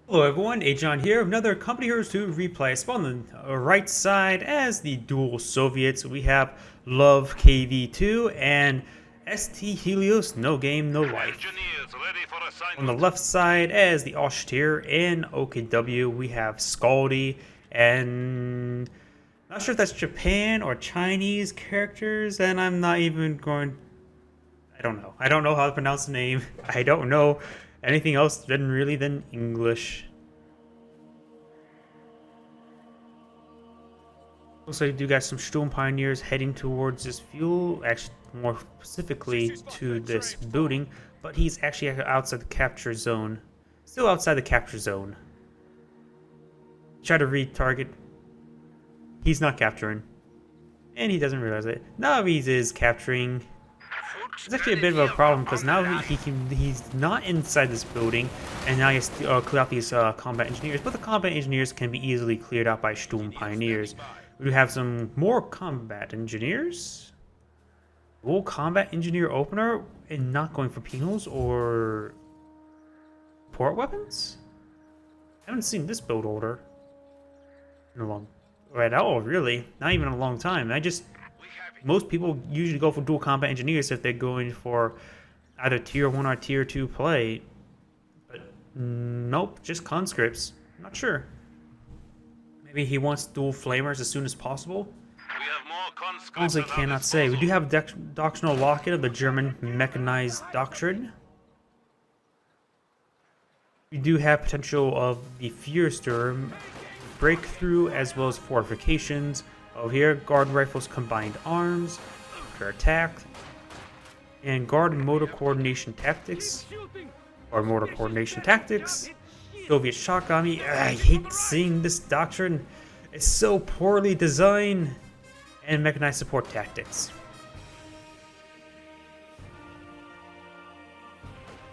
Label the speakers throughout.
Speaker 1: Hello everyone, Agion here, another Company Heroes 2 replay. Spawn on the right side as the dual Soviets. We have LloveKV2 and ST Helios, no game, no life. On the left side as the Austere and OKW, we have Skaldy and not sure if that's Japan or Chinese characters, and I'm not even going. I don't know. I don't know how to pronounce the name. I don't know anything else than English. Looks like you do got some Sturm Pioneers heading towards this fuel, actually more specifically to this building, but he's actually outside the capture zone. Still outside the capture zone. Try to retarget. He's not capturing. And he doesn't realize it. Now he is capturing. It's actually a bit of a problem because now he's not inside this building, and now he has to clear out these combat engineers. But the combat engineers can be easily cleared out by Sturm Pioneers. We do have some more combat engineers. Will combat engineer opener and not going for penals or port weapons? I haven't seen this build order in a long, right? Oh, really? Not even a long time. Most people usually go for dual combat engineers if they're going for either tier 1 or tier 2 play. But nope, just conscripts. Not sure. Maybe he wants dual flamers as soon as possible. Honestly, cannot say. We do have doctrinal locket of the German mechanized doctrine. We do have potential of the Führersturm breakthrough as well as fortifications. Oh, here, guard rifles combined arms, counter attack, and guard and motor coordination tactics. Or motor coordination tactics. Soviet shotgun. I hate seeing this doctrine. It's so poorly designed. And mechanized support tactics.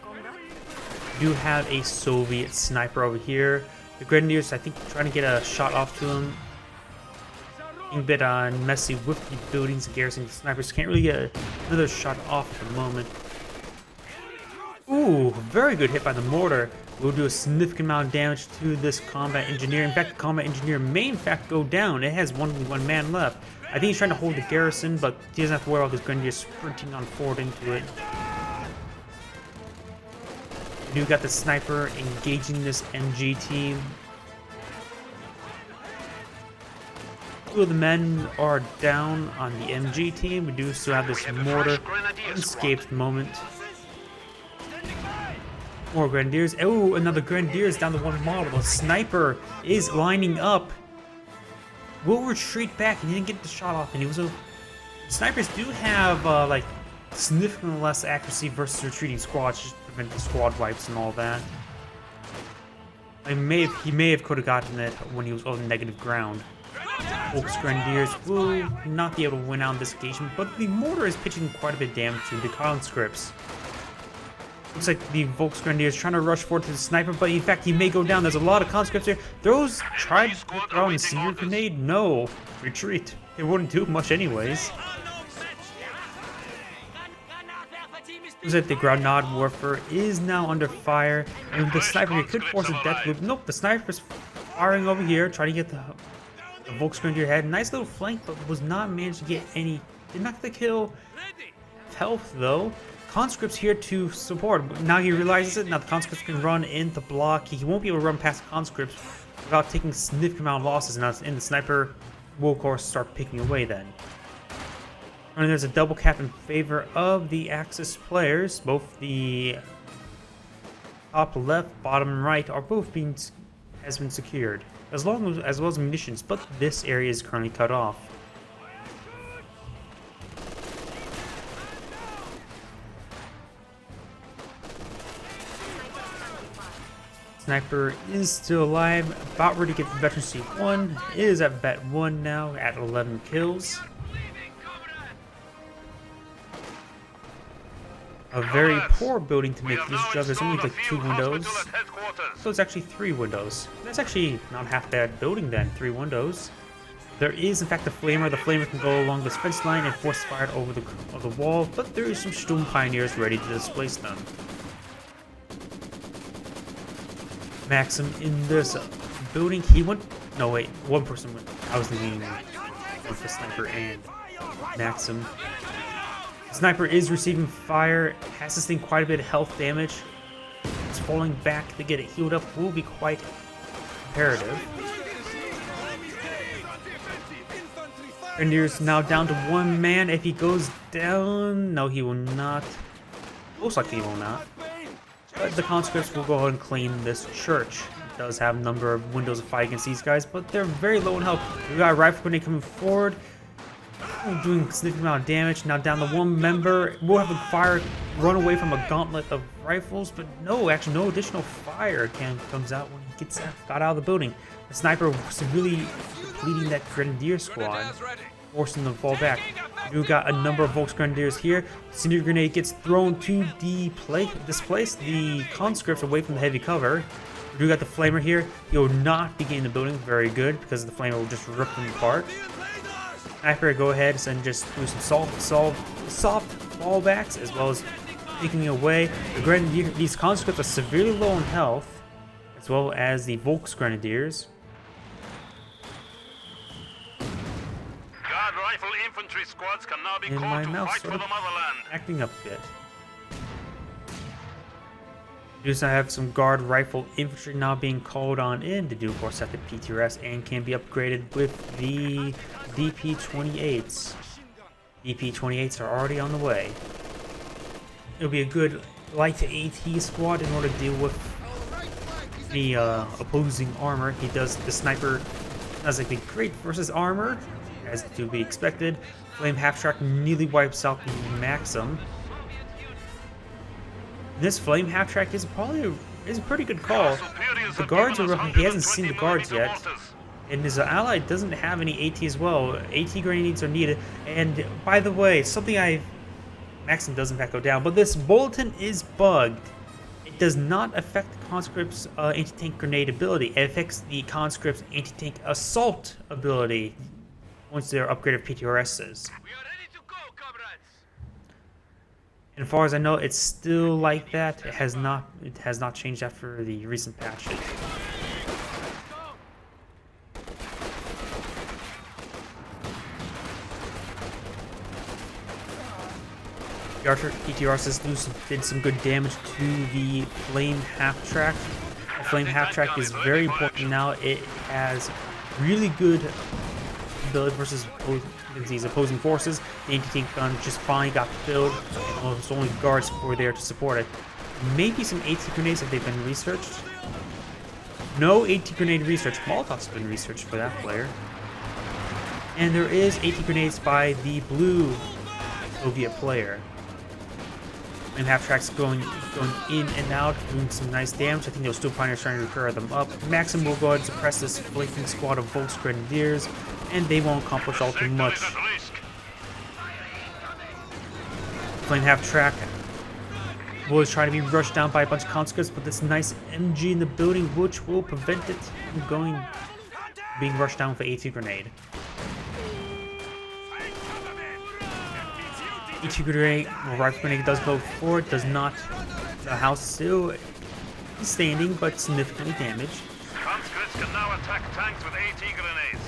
Speaker 1: We do have a Soviet sniper over here. The Grenadiers, I think, trying to get a shot off to him. Being a bit messy with the buildings and garrison. The snipers can't really get another shot off at the moment. Ooh, very good hit by the mortar. Will do a significant amount of damage to this combat engineer. In fact, the combat engineer may in fact go down. It has only one man left. I think he's trying to hold the garrison, but he doesn't have to worry about his grenadiers sprinting on forward into it. We do got the sniper engaging this MG team. Two of the men are down on the MG team. We do still have this mortar unscathed moment. More Grenadiers. Oh, another Grenadiers down to one model. The sniper is lining up. Will retreat back, and he didn't get the shot off. And he was a. Snipers do have like significantly less accuracy versus retreating squads, just to prevent the squad wipes and all that. He may have could have gotten it when he was on negative ground. Volks Grenadiers will not be able to win out in this engagement, but the mortar is pitching quite a bit of damage to the conscripts. Looks like the Volks Grenadier is trying to rush forward to the sniper, but in fact he may go down. There's a lot of conscripts here. Tried to throw a senior grenade. No. Retreat. It wouldn't do much anyways. Looks like the grenade warfare is now under fire. And the sniper could force a death loop. Nope, the sniper's firing over here, trying to get the Volks Grenadier head. Nice little flank, but was not managed to get any. Did not get the kill. Health though. Conscripts here to support. Now he realizes it. Now the conscripts can run in the block. He won't be able to run past conscripts without taking a significant amount of losses. Now the sniper will of course start picking away then. And there's a double cap in favor of the Axis players. Both the top left, bottom right are both has been secured. As well as munitions, but this area is currently cut off. Sniper is still alive, about ready to get the veteran C1. Is at vet 1 now at 11 kills. A very poor building to make this job. There's only like 2 windows. So it's actually 3 windows. That's actually not half bad building then, 3 windows. There is in fact a flamer. The flamer can go along this fence line and force fire over the wall, but there is some Sturm Pioneers ready to displace them. Maxim in this building. He went. No, wait. One person went. I was thinking with the sniper and Maxim. Sniper is receiving fire. Has sustained quite a bit of health damage. It's falling back to get it healed up. Will be quite imperative. Grenadiers now down to one man. If he goes down, no, he will not. Most likely, he will not. But the conscripts will go ahead and claim this church. It does have a number of windows of fight against these guys, but they're very low in health. We got a rifle grenade coming forward, doing a significant amount of damage. Now down to one member. We'll have a fire run away from a gauntlet of rifles, but no, actually no additional fire comes out when he got out of the building. The sniper severely depleting that grenadier squad, forcing them to fall back. We've got a number of Volks Grenadiers here. Cinder grenade gets thrown to displace the conscripts away from the heavy cover. We got the flamer here. He will not be getting the building. Very good, because the flamer will just rip them apart. Sniper, go ahead and just do some soft fallbacks, as well as taking away the grenadier. These conscripts are severely low in health, as well as the Volks Grenadiers.
Speaker 2: Rifle infantry squads can now be
Speaker 1: And
Speaker 2: called
Speaker 1: my
Speaker 2: to
Speaker 1: mouse
Speaker 2: fight
Speaker 1: sort
Speaker 2: for the
Speaker 1: of
Speaker 2: motherland.
Speaker 1: acting up a bit. We also have some guard rifle infantry now being called on in to do, of course, after PTRS, and can be upgraded with the DP-28s. DP-28s are already on the way. It'll be a good light AT squad in order to deal with the opposing armor. The sniper does like the great versus armor, as to be expected. Flame half-track nearly wipes out the Maxim. This flame half-track is a pretty good call. The guards are he hasn't seen the guards yet, and his ally doesn't have any AT as well. AT grenades are needed. And by the way, Maxim does in fact go down, but this bulletin is bugged. It does not affect the conscript's anti-tank grenade ability. It affects the conscript's anti-tank assault ability once they're upgraded PTRSs. And as far as I know, it's still like that. It has not changed after the recent patches. The PTRSs did some good damage to the flame half-track. The flame half-track is very important now. It has really good ability versus these opposing forces. The anti-tank gun just finally got filled, and there's only guards were there to support it. Maybe some AT grenades if they've been researched. No AT grenade research. Molotovs have been researched for that player. And there is AT grenades by the blue Soviet player. And half-tracks going in and out, doing some nice damage. I think those Steel Pioneers trying to repair them up. Maxim will go ahead and suppress this flanking squad of Volks Grenadiers, and they won't accomplish all too much. Flame half-track was trying to be rushed down by a bunch of conscripts, but this nice MG in the building, which will prevent it from being rushed down with an AT grenade. AT grenade, rifle grenade does go forward, does not. The house still is standing, but significantly damaged.
Speaker 2: Conscripts can now attack tanks with AT grenades.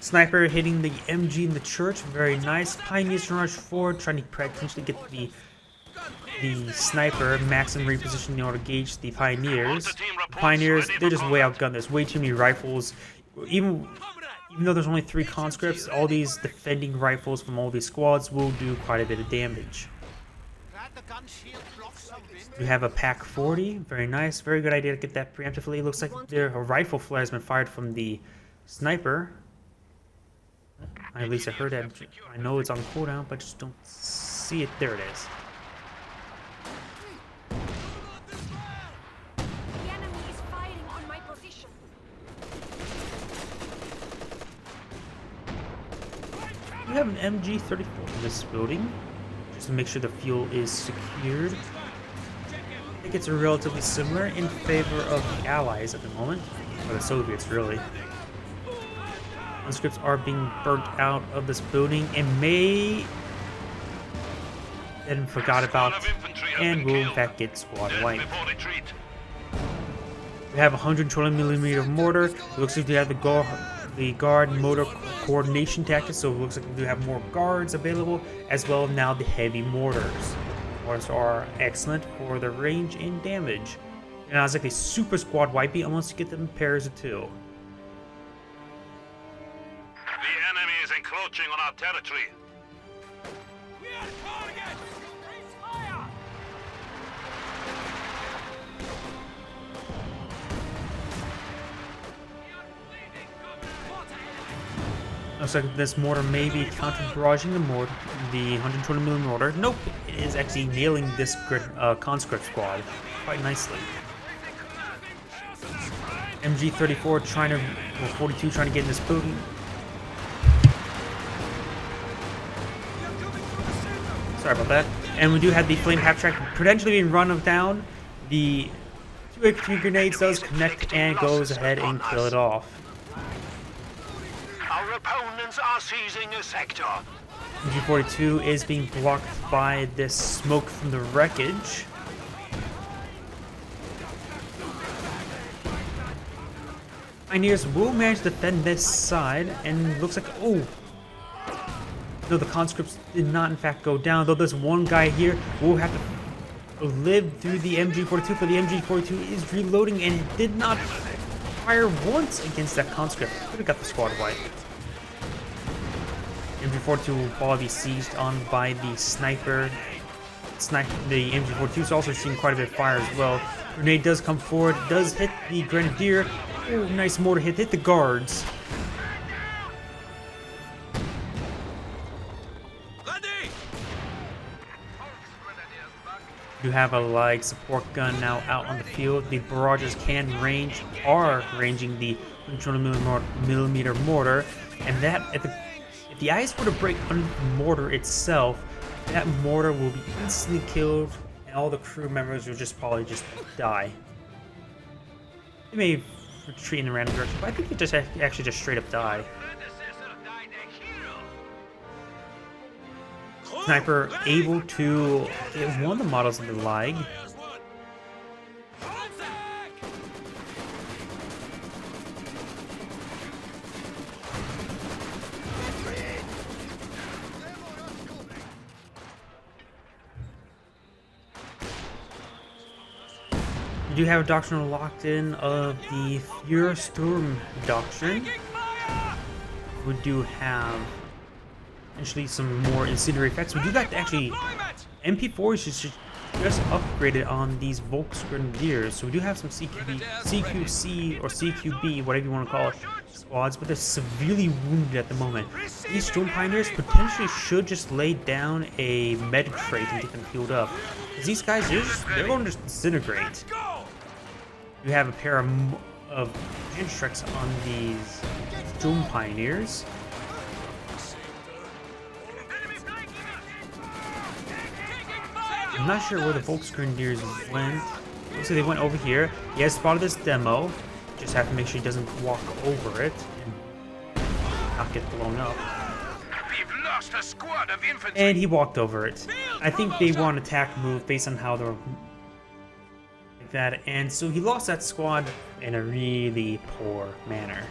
Speaker 1: Sniper hitting the MG in the church, very nice. Pioneers rush forward, trying to potentially get the sniper. Maxim repositioning in order to gauge the Pioneers. The Pioneers, they're just way outgunned. There's way too many rifles. Even though there's only 3 conscripts, all these defending rifles from all these squads will do quite a bit of damage. We have a Pack 40, very nice, very good idea to get that preemptively. Looks like a rifle flare has been fired from the sniper. At least I heard that. I know it's on cooldown, but just don't see it. There it is. We have an MG-34 in this building, just to make sure the fuel is secured. I think it's relatively similar in favor of the Allies at the moment, or the Soviets really. Conscripts are being burnt out of this building and may then forgot about and will in fact get squad wiped. We have a 120mm mortar. It looks like we have the guard motor coordination tactics, so it looks like we do have more guards available, as well as now the heavy mortars. Mortars are excellent for the range and damage. And it's like a super squad wipey unless you get them in pairs of 2.
Speaker 2: The enemy is encroaching on our territory.
Speaker 3: We are targets! Increase fire!
Speaker 1: Looks like this mortar may be counter-barraging the 120mm mortar. Nope, it is actually nailing this conscript squad quite nicely. MG34 trying to, or 42 trying to get in this building. Sorry about that. And we do have the flame half track potentially being run down. The 2 HP grenades does connect and goes ahead and kill it off.
Speaker 3: Our opponents are seizing a sector.
Speaker 1: MG42 is being blocked by this smoke from the wreckage. Pioneers will manage to defend this side, and looks like, oh, no, the conscripts did not in fact go down, though there's one guy here who will have to live through the MG42, but the MG42 is reloading and did not fire once against that conscript. Could have got the squad wipe. MG42 will probably be seized on by the sniper. The MG42 is also seeing quite a bit of fire as well. Grenade does come forward, does hit the grenadier. Oh, nice mortar hit the guards. You have a light support gun now out on the field. The barrages are ranging the 120mm mortar, and that if the ice were to break under the mortar itself, that mortar will be instantly killed, and all the crew members will probably just die. They may retreat in a random direction, but I think they actually just straight up die. Sniper able to get one of the models of the lag. You do have a doctrine locked in of the Fuhrersturm doctrine. We do have actually some more incendiary effects. We do got actually MP4 is just upgraded on these Volksgrenadiers, so we do have some CQC or CQB, whatever you want to call it, squads, but they're severely wounded at the moment. These Storm Pioneers potentially should just lay down a med crate and get them healed up, because these guys they're going to just disintegrate. You have a pair of Genstrix on these Storm Pioneers. I'm not sure where the Volksgrenadiers went. Looks like they went over here. He has spotted this demo. Just have to make sure he doesn't walk over it and not get blown up.
Speaker 3: We've lost a squad of infantry.
Speaker 1: And he walked over it. I think they want an attack move based on how they're like that. And so he lost that squad in a really poor manner.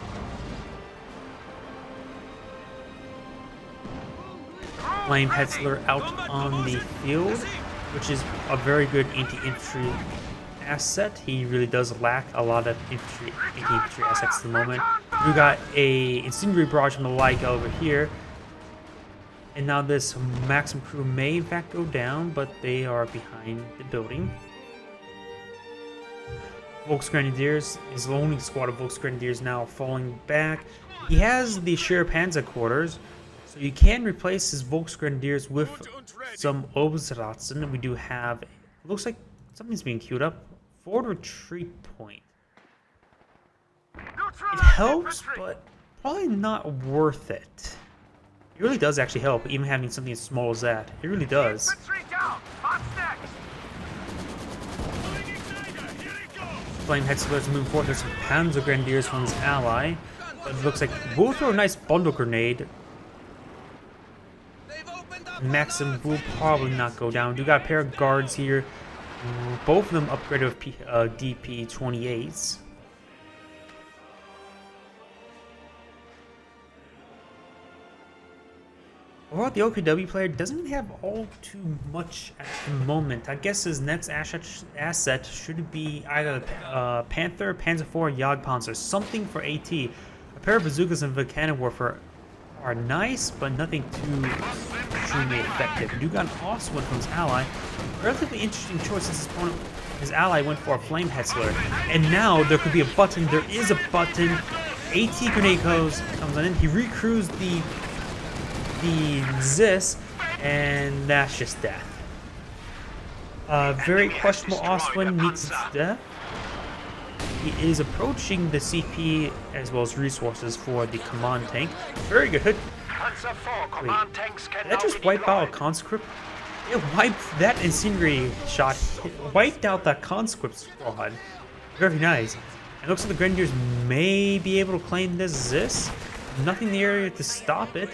Speaker 1: Flame Hetzler out on the field, which is a very good anti-infantry asset. He really does lack a lot of anti-infantry assets at the moment. We got a incendiary barrage from the Leica over here, and now this Maxim crew may in fact go down, but they are behind the building. Volksgrenadiers, his only squad of Volksgrenadiers now falling back. He has the Sheriff Panzer quarters, so you can replace his Volksgrenadiers with some Obsratzen. We do have, looks like something's being queued up. Forward retreat point. It helps, but probably not worth it. It really does actually help, even having something as small as that. It really does. Flame Hetzler's moving forward. There's some Panzer Grenadiers from his ally. But it looks like we'll throw a nice bundle grenade. Maxim will probably not go down. We got a pair of guards here. Both of them upgraded with DP-28s. Overall, the OKW player doesn't really have all too much at the moment. I guess his next asset should be either Panther, Panzer IV, Jagdpanzer, something for AT. A pair of bazookas and volcanic warfare are nice, but nothing too extremely effective. You got an awesome one from his ally. Relatively interesting choice since his ally went for a Flame Hetzler. And now there could be a button. There is a button. AT grenade comes in. He recruits the Zis, and that's just death. Very questionable Oswin meets its death. He is approaching the CP as well as resources for the command tank. Very good hit. Wait, did that just wipe out a conscript? It wiped that incendiary shot, wiped out that conscript squad. Very nice. It looks like the Grenadiers may be able to claim this Zis. Nothing in the area to stop it.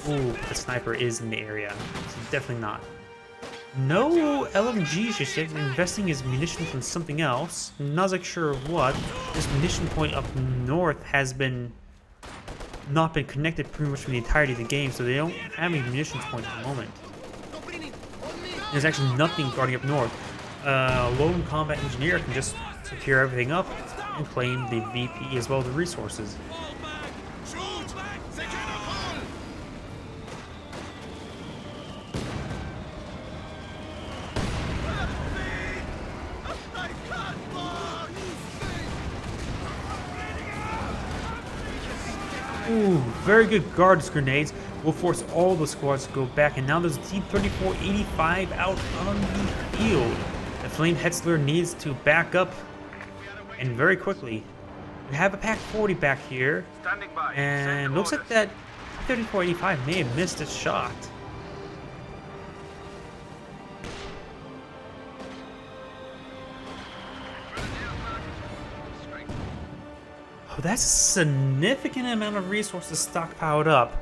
Speaker 1: Ooh, the sniper is in the area, so definitely not. No LMGs just yet, investing his munitions in something else. Not exactly sure what. This munition point up north has not been connected pretty much for the entirety of the game, so they don't have any munitions points at the moment. There's actually nothing guarding up north. Lone combat engineer can just secure everything up and claim the VP as well as the resources. Ooh, very good guards grenades will force all the squads to go back, and now there's a T-34-85 out on the field. The Flame Hetzler needs to back up, and very quickly. We have a Pack 40 back here, and looks like that T-34-85 may have missed its shot. Oh, that's a significant amount of resources stockpiled up.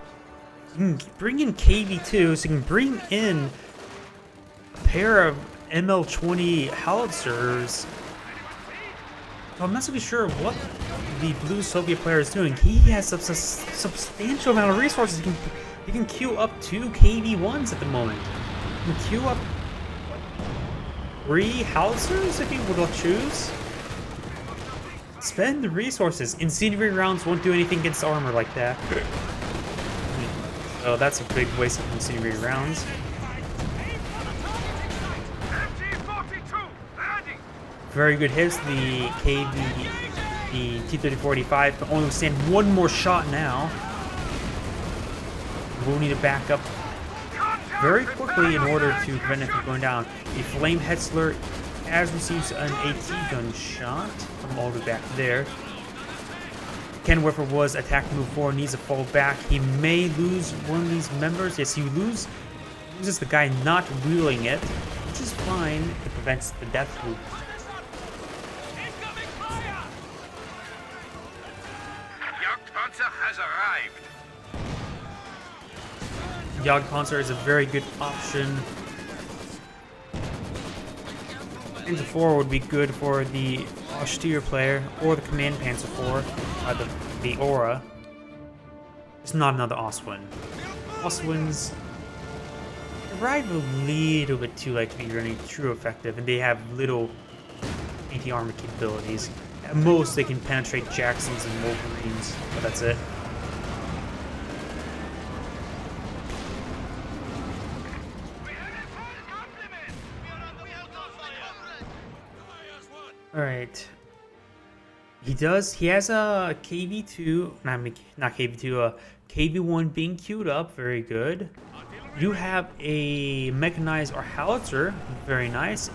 Speaker 1: You can bring in KV2, so you can bring in a pair of ML20 howitzers. I'm not really sure what the blue Soviet player is doing. He has a substantial amount of resources. He can queue up 2 KV1s at the moment. He can queue up 3 howitzers if he would choose. Spend the resources. Incendiary rounds won't do anything against armor like that. So that's a big waste of incendiary rounds. Very good hits. The T-34-85 can only withstand one more shot now. We'll need to back up very quickly in order to prevent it from going down. The Flame Hetzler has received an AT gun shot from all the way back there. Ken Wiffer was attacked move forward, needs to fall back. He may lose one of these members. Yes, he loses the guy not wheeling it, which is fine. It prevents the death loop.
Speaker 3: Jagdpanzer has arrived.
Speaker 1: Jagdpanzer is a very good option. Panzer IV would be good for the austere player, or the Command Panzer IV, the Aura. It's not another Oswin. Oswins arrive a little bit too late to be really true effective, and they have little anti-armor capabilities. At most, they can penetrate Jacksons and Wolverines, but that's it. Alright. He has a KV2, not KV2, KV1 being queued up, very good. You have a mechanized or howitzer, very nice.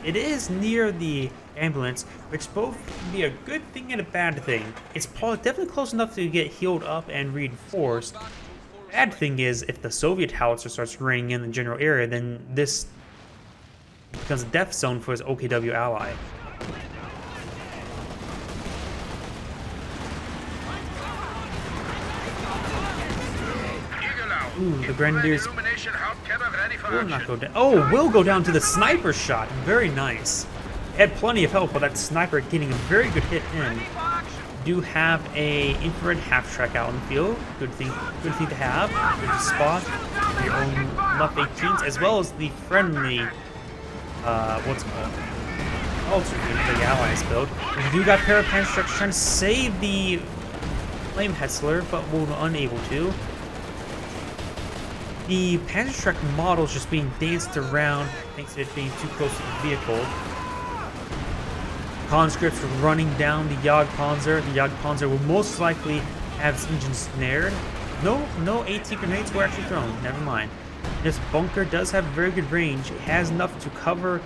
Speaker 1: It is near the ambulance, which both can be a good thing and a bad thing. It's definitely close enough to get healed up and reinforced. Bad thing is, if the Soviet howitzer starts raining in the general area, then this becomes a death zone for his OKW ally. Ooh, the Grenadiers will not go down. Oh, will go down to the sniper shot. Very nice. Had plenty of help with that sniper getting a very good hit in. do have a infrared half track out in the field. Good thing to have. Good to spot for your own LloveKV2s, as well as the friendly, what's it called? Alternate for the allies build. We do got Parapanstructs trying to save the Flame Hetzler, but we're unable to. The Panzerstruck model is just being danced around thanks to it being too close to the vehicle. Conscripts running down the Jagdpanzer. The Jagdpanzer will most likely have its engine snared. No AT grenades were actually thrown. Never mind. This bunker does have very good range. It has enough to cover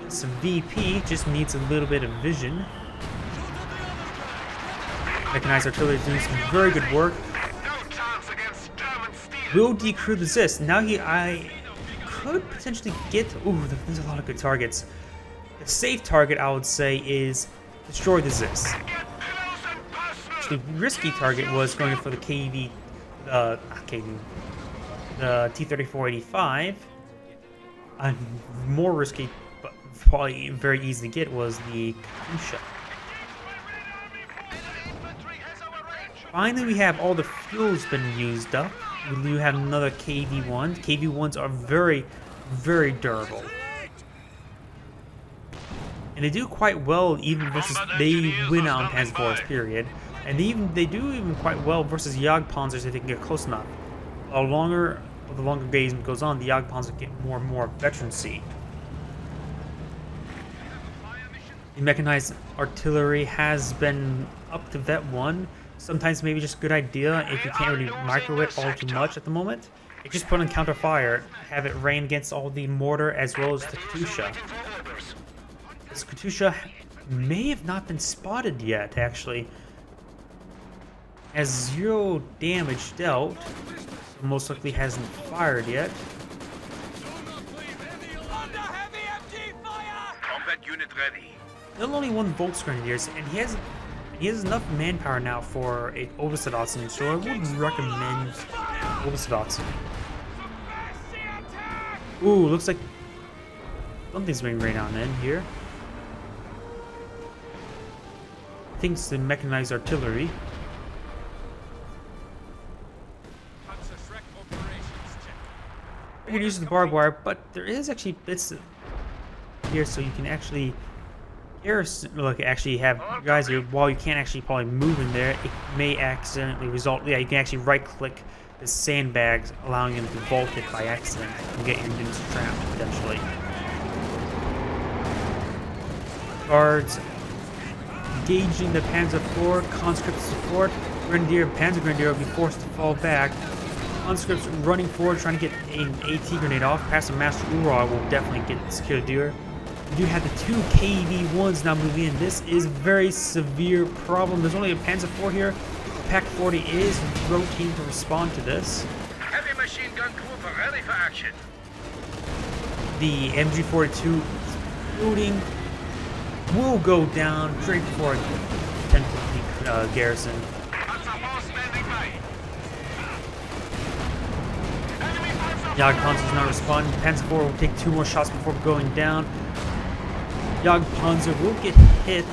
Speaker 1: this VP. Just needs a little bit of vision. Mechanized artillery is doing some very good work. Will decrew the Zist. Now I could potentially get... Ooh, there's a lot of good targets. The safe target, I would say, is destroy the Zist. The risky target was going for the the T-3485. More risky, but probably very easy to get, was the CoH2. Finally, we have all the fuels been used up. We do have another KV1. KV1s are very, very durable. And they do quite well even versus... They win out on Panzer IVs, period. And they do even quite well versus Jagdpanzers if they can get close enough. The longer game goes on, the Jagdpanzer get more and more veterancy. The mechanized artillery has been up to Vet 1. Sometimes maybe just a good idea if you can't really micro it all too much at the moment. You just put on counter fire, have it rain against all the mortar as well as the CoH2. This CoH2 may have not been spotted yet, actually. Has 0 damage dealt. Most likely hasn't fired yet.
Speaker 3: Combat unit ready.
Speaker 1: Still only 1 Volksgrenadiers, and he has enough manpower now for a Oberstdotson, so I would recommend Oberstdotson. Ooh, looks like something's being rained on in here. I think it's the mechanized artillery. I could use the barbed wire, but there is actually bits here, so you can actually actually have guys here. While you can't actually probably move in there, it may accidentally result. Yeah, you can actually right-click the sandbags, allowing them to vault it by accident and get your units trapped potentially. Guards engaging the Panzer IV, conscript support, Panzer Grenadier will be forced to fall back. Conscripts running forward, trying to get an AT grenade off. Past the Master Urag will definitely get the secure deer. We do have the 2 KV1s now moving in. This is a very severe problem. There's only a Panzer IV here. Pack 40 is rotating to respond to this.
Speaker 3: Heavy machine gun group ready for action.
Speaker 1: The MG42 shooting will go down straight before it attempts the garrison. Jagdpanzer is not responding. Panzer IV will take 2 more shots before going down. Jagdpanzer will get hit.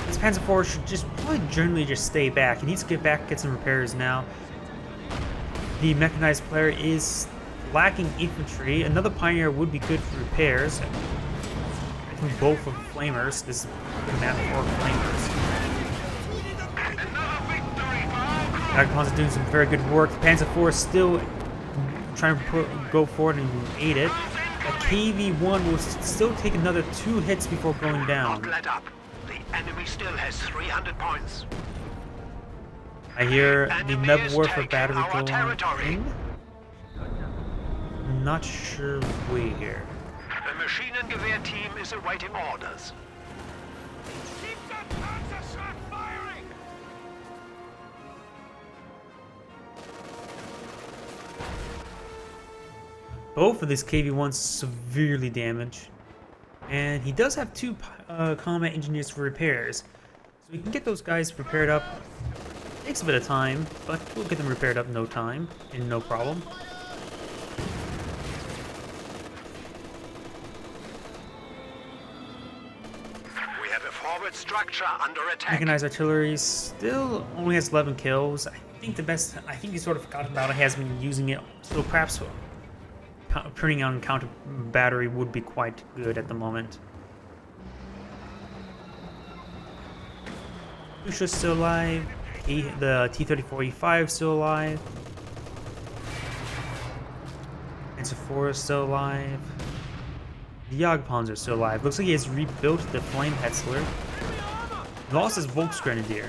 Speaker 1: This Panzer IV should just probably generally just stay back. He needs to get back, get some repairs now. The mechanized player is lacking infantry. Another pioneer would be good for repairs. I think both of the flamers. This is a good map for flamers. Jagdpanzer doing some very good work. The Panzer IV is still trying to go forward and aid it. A KV1 will still take another 2 hits before going down.
Speaker 3: Not let up. The enemy still has 300 points.
Speaker 1: I hear the Meb Warfare battery going in. Not sure where.
Speaker 3: The machine and gewehr team is awaiting orders. Keep that Panzerschlag firing!
Speaker 1: Both of these KV1s severely damaged. And he does have 2 combat engineers for repairs. So we can get those guys repaired up. Takes a bit of time, but we'll get them repaired up in no time and no problem.
Speaker 3: We have a forward turret structure under attack.
Speaker 1: Mechanized artillery still only has 11 kills. I think he sort of forgot about it, has been using it, so perhaps turning on counter battery would be quite good at the moment. Pusha's still alive. The T-34E5 still alive. Panzer IV is still alive. The Jagdpanzer is still alive. Looks like he has rebuilt the Flame Hetzler. Lost his Volksgrenadier.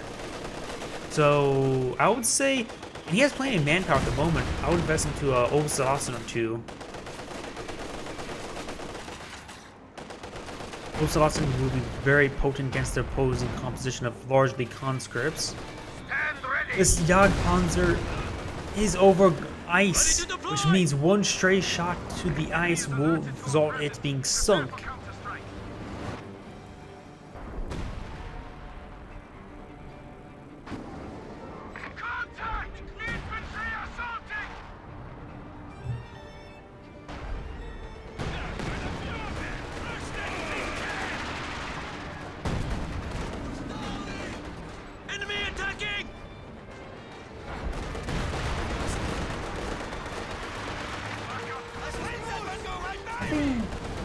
Speaker 1: So I would say, and he has plenty of manpower at the moment, I would invest into a Obersassen or two. Obersassen will be very potent against the opposing composition of largely conscripts. This Jagdpanzer is over ice, which means one stray shot to the ice will result in it being sunk.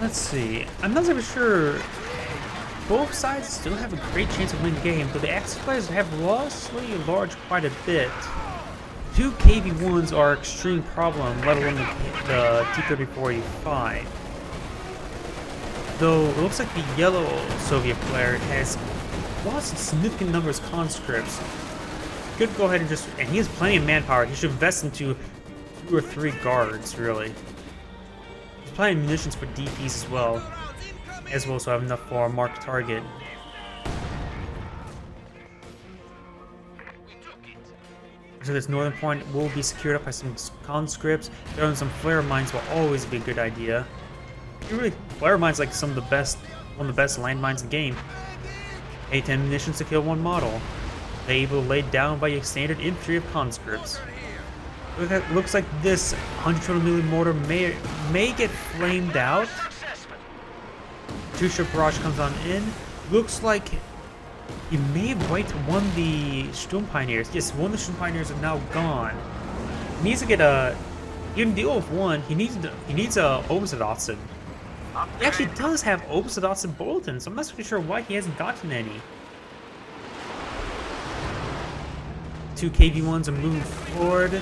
Speaker 1: Let's see. I'm not even sure. Both sides still have a great chance of winning the game, but the Axis players have lostly large quite a bit. 2 KV1s are an extreme problem, let alone the T-34E5. Though it looks like the yellow Soviet player has lost significant numbers of conscripts. Could go ahead and and he has plenty of manpower. He should invest into 2 or 3 guards, really. Plenty of munitions for DPs as well so I have enough for a marked target. So this northern point will be secured up by some conscripts. Throwing some flare mines will always be a good idea. Flare mines like one of the best landmines in the game. 8-10 munitions to kill 1 model. They able laid down by a standard infantry of conscripts. Looks like this 120mm mortar may get flamed out. 2-ship barrage comes on in. Looks like he may have wiped one of the Sturm Pioneers. Yes, one of the Sturm Pioneers are now gone. He needs to get he can deal with one. He needs a Obersassen. He actually does have Obersassen bulletins, so I'm not really sure why he hasn't gotten any. 2 KV1s are moving forward.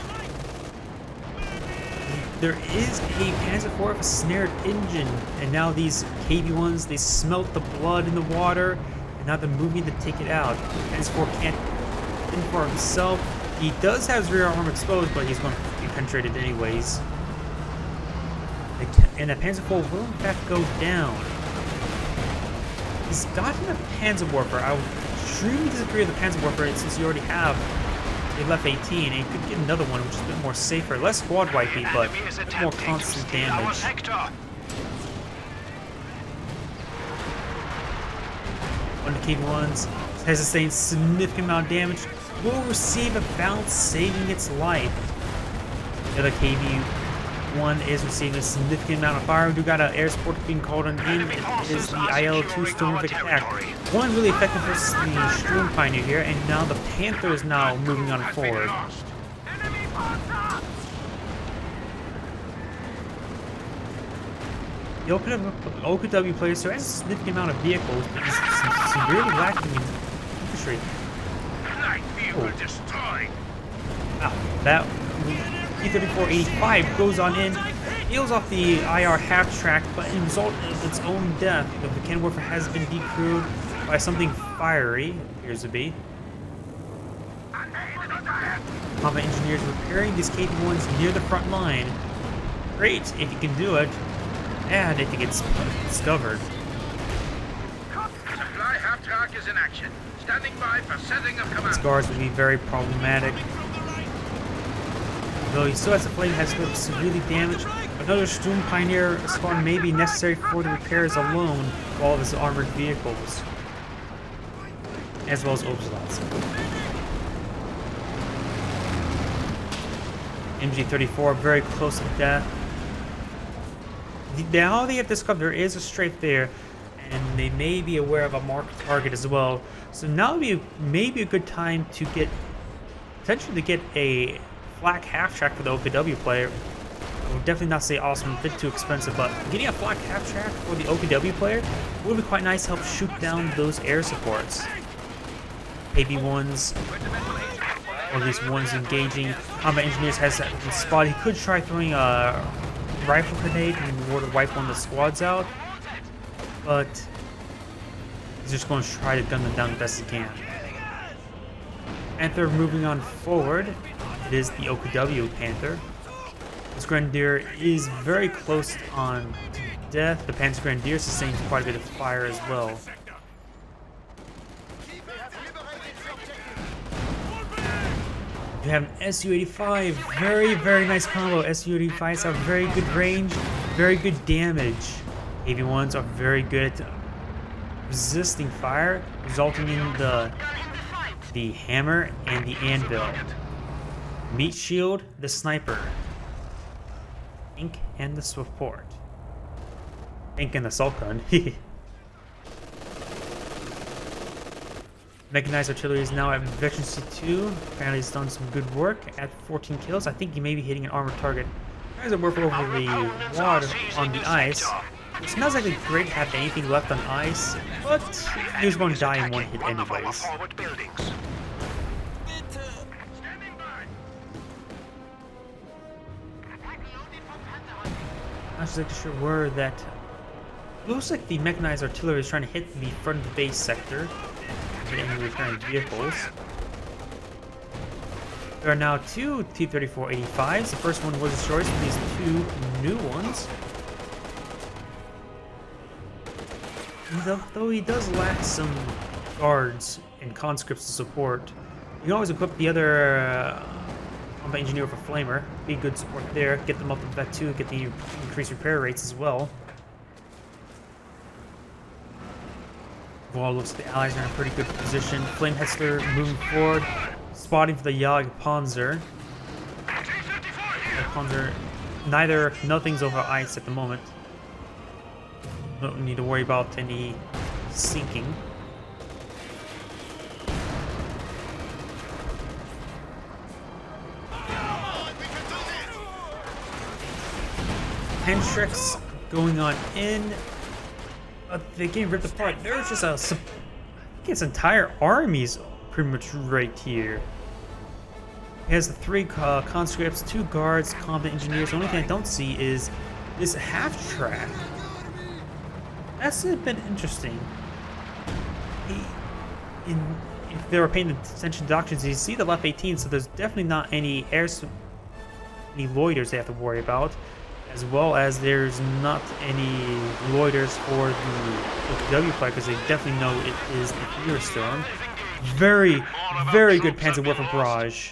Speaker 1: There is a Panzer IV with a snared engine, and now these KV1s, they smelt the blood in the water, and now they're moving to take it out. Panzer IV can't fend for himself. He does have his rear arm exposed, but he's going to be penetrated anyways. And the Panzer IV will in fact go down. He's gotten a Panzer Warper. I would extremely disagree with the Panzer Warper since you already have a Left 18, and you could get another one which is a bit more safer, less squad wipey, but a bit more constant damage. One of the KV1s has sustained significant amount of damage, will receive a bounce, saving its life. The other KV1 is receiving a significant amount of fire. We do got an air support being called in. It is the IL-2 Stormvic attack. One really effective versus the Sturm Pioneer here, and now the Panther is now moving on forward. The OKW player so has a significant amount of vehicles, but he's severely lacking in infantry. Wow, that T-34E5 goes on in, peels off the IR half track, but in result of its own death, the cannon warfare has been decrewed by something fiery, appears to be. Combat engineers repairing these KV1s near the front line. Great if you can do it, and if it gets discovered.
Speaker 3: Supply half track is in action. Standing by for setting of command.
Speaker 1: These guards will be very problematic. Though he still has the Flame Hetzler severely damaged, another Sturm Pioneer spawn may be necessary for the repairs alone of all of his armored vehicles, as well as Obersassen. MG-34 very close to death. Now they have discovered there is a strafe there, and they may be aware of a marked target as well. So now would be maybe a good time to get potentially to get a flak half track for the OKW player. I would definitely not say awesome, a bit too expensive, but getting a flak half track for the OKW player would be quite nice to help shoot down those air supports. Maybe ones, or at least ones engaging. Combat Engineers has that spot. He could try throwing a rifle grenade and ward wipe one of the squads out, but he's just going to try to gun them down the best he can. Panther moving on forward. It is the OKW Panther. This Grenadier is very close on to death. The Panther Grenadier sustains quite a bit of fire as well. You have an Su-85, very nice combo. Su-85s have very good range, very good damage. AV-1s are very good at resisting fire, resulting in the hammer and the anvil. Meat shield, the sniper. Ink and the support. Ink and the assault gun. Mechanized artillery is now at efficiency 2. Apparently he's done some good work at 14 kills. I think he may be hitting an armored target. Tries to work over the water on the ice. It's not exactly great to have anything left on ice, but he was going to die in one hit anyways. Not exactly sure where that... Looks like the mechanized artillery is trying to hit the front of the base sector. Getting returning vehicles. There are now two T-34-85s. The first one was destroyed, so these two new ones. Though he does lack some guards and conscripts to support, you can always equip the other combat engineer with a flamer. Be good support there. Get them up to that 2, get the increased repair rates as well. Well, looks like the Allies are in a pretty good position. Flame Hetzler moving forward, spotting for the Jagdpanzer. Panzer, nothing's over ice at the moment. Don't need to worry about any sinking. Handstreks going on in. They're getting ripped apart. There's just I think its entire army's pretty much right here. He has the 3 conscripts, 2 guards, combat engineers. The only thing I don't see is this half track. That's been interesting. If they were paying attention to doctrines, you see the left 18, so there's definitely not any any loiters they have to worry about. As well as there's not any loiters for the OKW player because they definitely know it is the Thunderstorm. Very good Panzerwerfer barrage.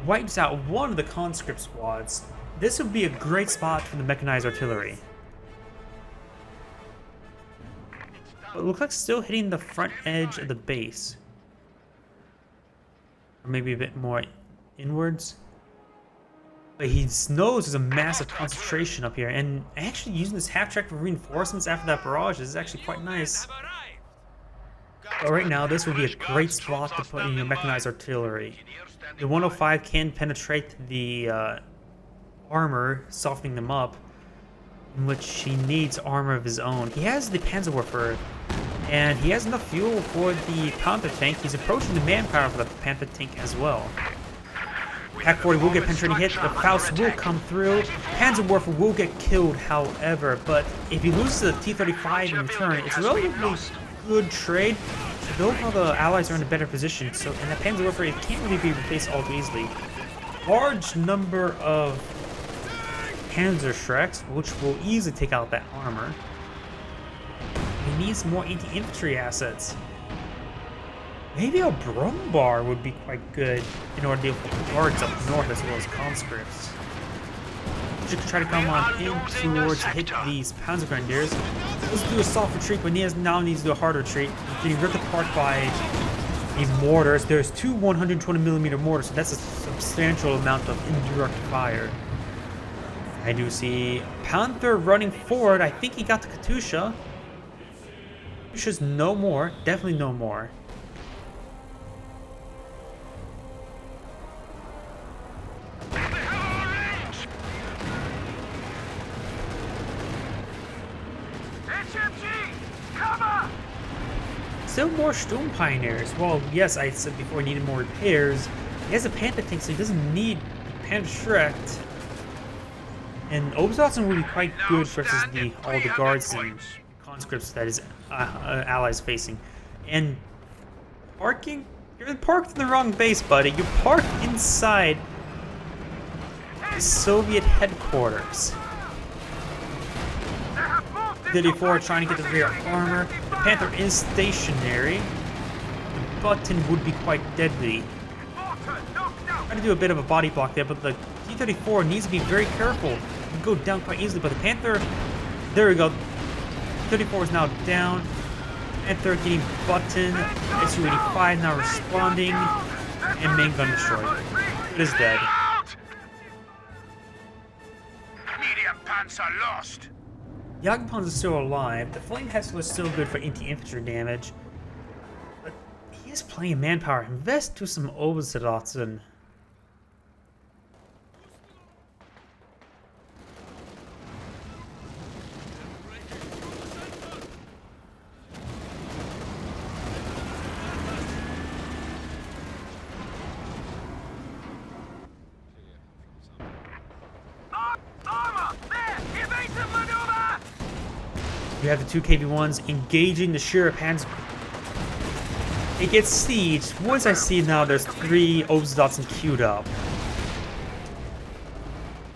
Speaker 1: Wipes out one of the conscript squads. This would be a great spot for the mechanized artillery. But it looks like still hitting the front edge of the base. Or maybe a bit more inwards. But he knows there's a massive concentration up here, and actually using this half-track for reinforcements after that barrage is actually quite nice. But right now, this would be a great spot to put in your mechanized artillery. The 105 can penetrate the armor, softening them up, in which he needs armor of his own. He has the Panzerwerfer, and he has enough fuel for the Panther tank. He's approaching the manpower for the Panther tank as well. Pack 40 will get penetrating hit, the Faust will come through, Panzerwerfer will get killed however, but if he loses the T-35 in return, it's a relatively good trade. Though the Allies are in a better position, so and the Panzerwerfer, it can't really be replaced all too easily. Large number of Panzerschrecks, which will easily take out that armor. He needs more anti-infantry assets. Maybe a Brumbar would be quite good in order to deal with guards up north as well as conscripts. Just try to come on in towards to hit these Panzer Grenadiers. Let's do a soft retreat, but now needs to do a hard retreat. Getting ripped apart by these mortars. There's 2 120mm mortars, so that's a substantial amount of indirect fire. I do see Panther running forward. I think he got the Katusha. Just no more. Definitely no more.
Speaker 3: They have our range! HMG! Cover!
Speaker 1: Still more Sturm Pioneers. Well, yes, I said before he needed more repairs. He has a Panther tank, so he doesn't need Panther Shrek. And Obzotson would be quite good versus all the guards and conscripts that his allies facing. And parking? You're parked in the wrong base, buddy. You're parked inside the Soviet headquarters. 34 trying to get the rear armor. The Panther is stationary. The button would be quite deadly. Trying to do a bit of a body block there, but the T-34 needs to be very careful. It can go down quite easily, but the Panther, there we go. T-34 is now down. Panther getting button. Su-85 now responding, and main gun destroyed. It is dead.
Speaker 3: Medium panzer lost.
Speaker 1: Jagdpanzer is still alive. The Flame Hessler is still good for anti-infantry damage. But he is playing manpower. Invest to some Obersoldaten. You have the two KV-1s engaging the Sheriff Hands. It gets sieged. Once I see now there's 3 Obersoldaten queued up.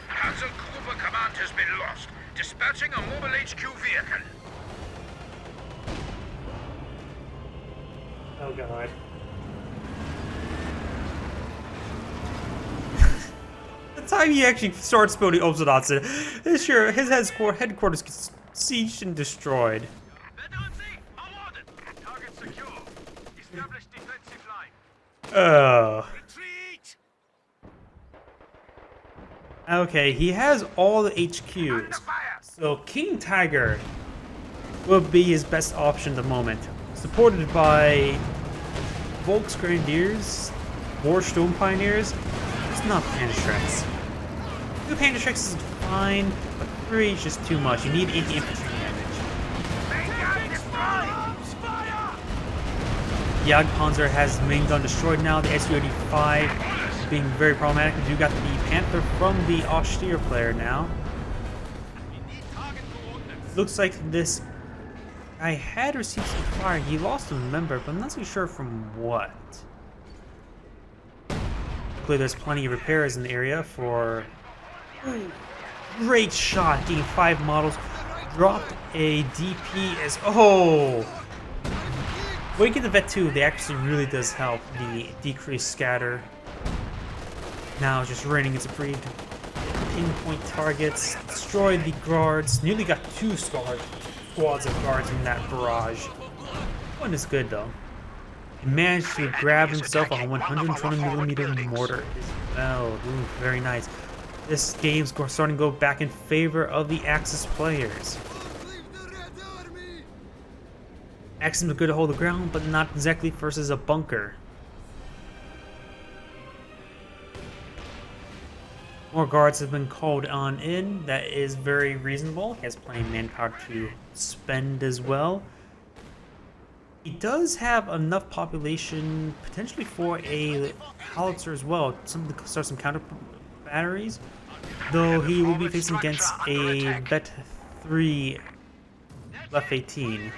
Speaker 3: Panzergruppe command has been lost. Dispatching a mobile HQ vehicle.
Speaker 1: Oh god. The time he actually starts building Obersoldaten, his headquarters gets sieged and destroyed.
Speaker 3: Target secure. Establish defensive line.
Speaker 1: Oh.
Speaker 3: Retreat!
Speaker 1: Okay, he has all the HQs.
Speaker 3: Under fire!
Speaker 1: So King Tiger will be his best option at the moment. Supported by Volksgrenadiers, War Sturm Pioneers. It's not Panda Shreks. 2 Panda Shreks is fine, but 3 is just too much. You need anti-infantry damage. Jagdpanzer has his main gun destroyed now. The Su-85 being very problematic. You got the Panther from the Austere player now. Looks like this guy had received some fire. He lost a member, but I'm not so sure from what. Luckily, there's plenty of repairs in the area for... Great shot, getting 5 models. Dropped a DP as... Oh! When you get the Vet 2, they actually really does help the decreased scatter. Now just raining its free pinpoint targets. Destroyed the guards. Nearly got 2 squads of guards in that barrage. One is good though. He managed to grab himself a 120mm mortar as well. Ooh, very nice. This game's starting to go back in favor of the Axis players. Axis is good to hold the ground, but not exactly versus a bunker. More guards have been called on in. That is very reasonable. He has plenty of manpower to spend as well. He does have enough population potentially for a howitzer as well. Something to start some counter batteries. Though he will be facing against a Vet 3 LloveKV2.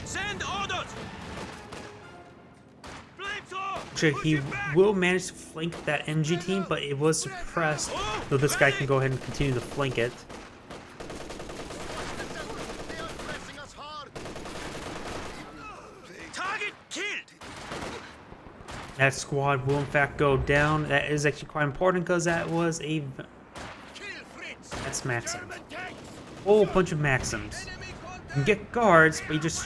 Speaker 3: Send orders!
Speaker 1: He will manage to flank that MG team, but it was suppressed. So this guy can go ahead and continue to flank it.
Speaker 3: Target killed!
Speaker 1: That squad will in fact go down. That is actually quite important because that was a... That's Maxim. Whole bunch of Maxims. You can get guards, but you just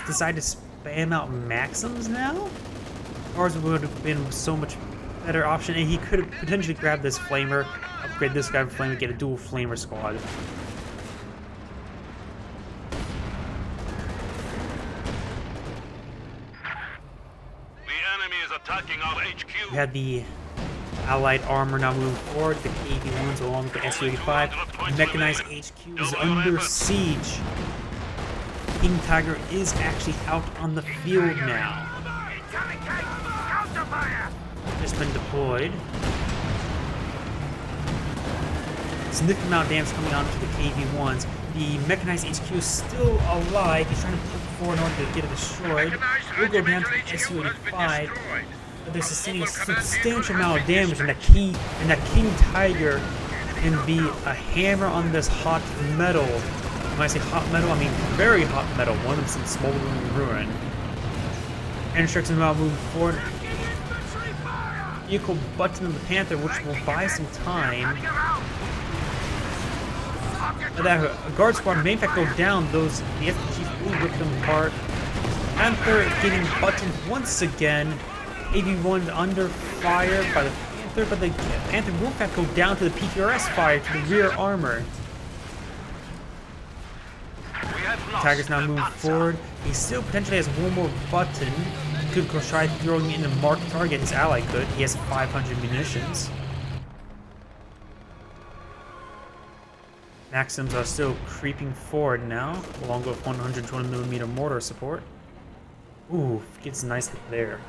Speaker 1: decide to spam out Maxims now? Guards would have been so much better option, and he could have potentially grabbed this flamer upgrade this guy for flame and get a dual flamer squad.
Speaker 2: The enemy is attacking our HQ.
Speaker 1: We had the Allied armor now moving forward, the KV-1s along with the Su-85. Mechanized HQ is under siege. King Tiger is actually out on the field now. Just been deployed. Significant amount of damage coming onto the KV-1s. The mechanized HQ is still alive. He's trying to push forward in order to get it destroyed. We'll go down to the Su-85. But they're sustaining a substantial amount of damage, and that King Tiger can be a hammer on this hot metal. When I say hot metal, I mean very hot metal. One of them's in smoldering ruin. And instructions about moving forward. Vehicle button of the Panther, which will buy some time. That guard squad may in fact go down. The SPGs will rip them apart. Panther getting buttoned once again. AV-1 under fire by the Panther, but the Panther will in fact go down to the PPRS fire to the rear armor. Tiger's now moving forward. He still potentially has one more button. He could go try throwing in a marked target. His ally could. He has 500 munitions. Maxims are still creeping forward now, along with 120mm mortar support. Ooh, gets a nice hit there.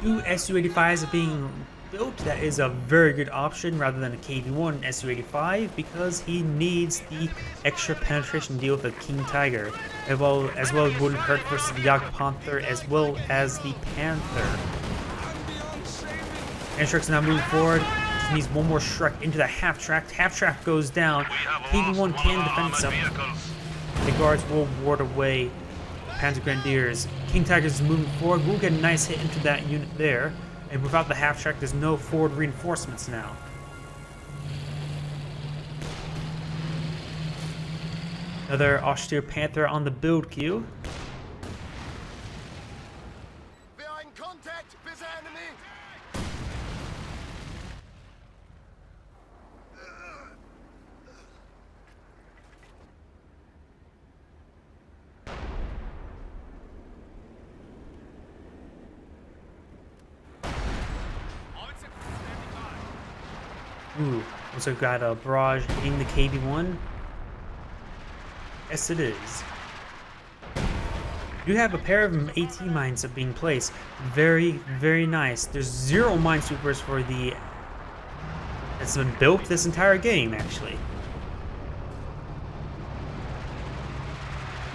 Speaker 1: Two Su-85s are being built. That is a very good option rather than a KV-1 Su-85 because he needs the extra penetration to deal with the King Tiger, as well as Wooden Kirk versus the Jagdpanther, as well as the Panther. Instructs now moving forward. Just needs one more Shrek into the half-track. Half-track goes down. KV-1 can defend itself. The guards will ward away Panzer Grenadiers. King Tigers is moving forward. We'll get a nice hit into that unit there. And without the half-track, there's no forward reinforcements now. Another austere Panther on the build queue.
Speaker 3: Behind contact, biz enemy.
Speaker 1: Ooh, also got a barrage hitting the KV-1. Yes, it is. You have a pair of AT mines being placed. Very, very nice. There's 0 minesweepers for the... that's been built this entire game, actually.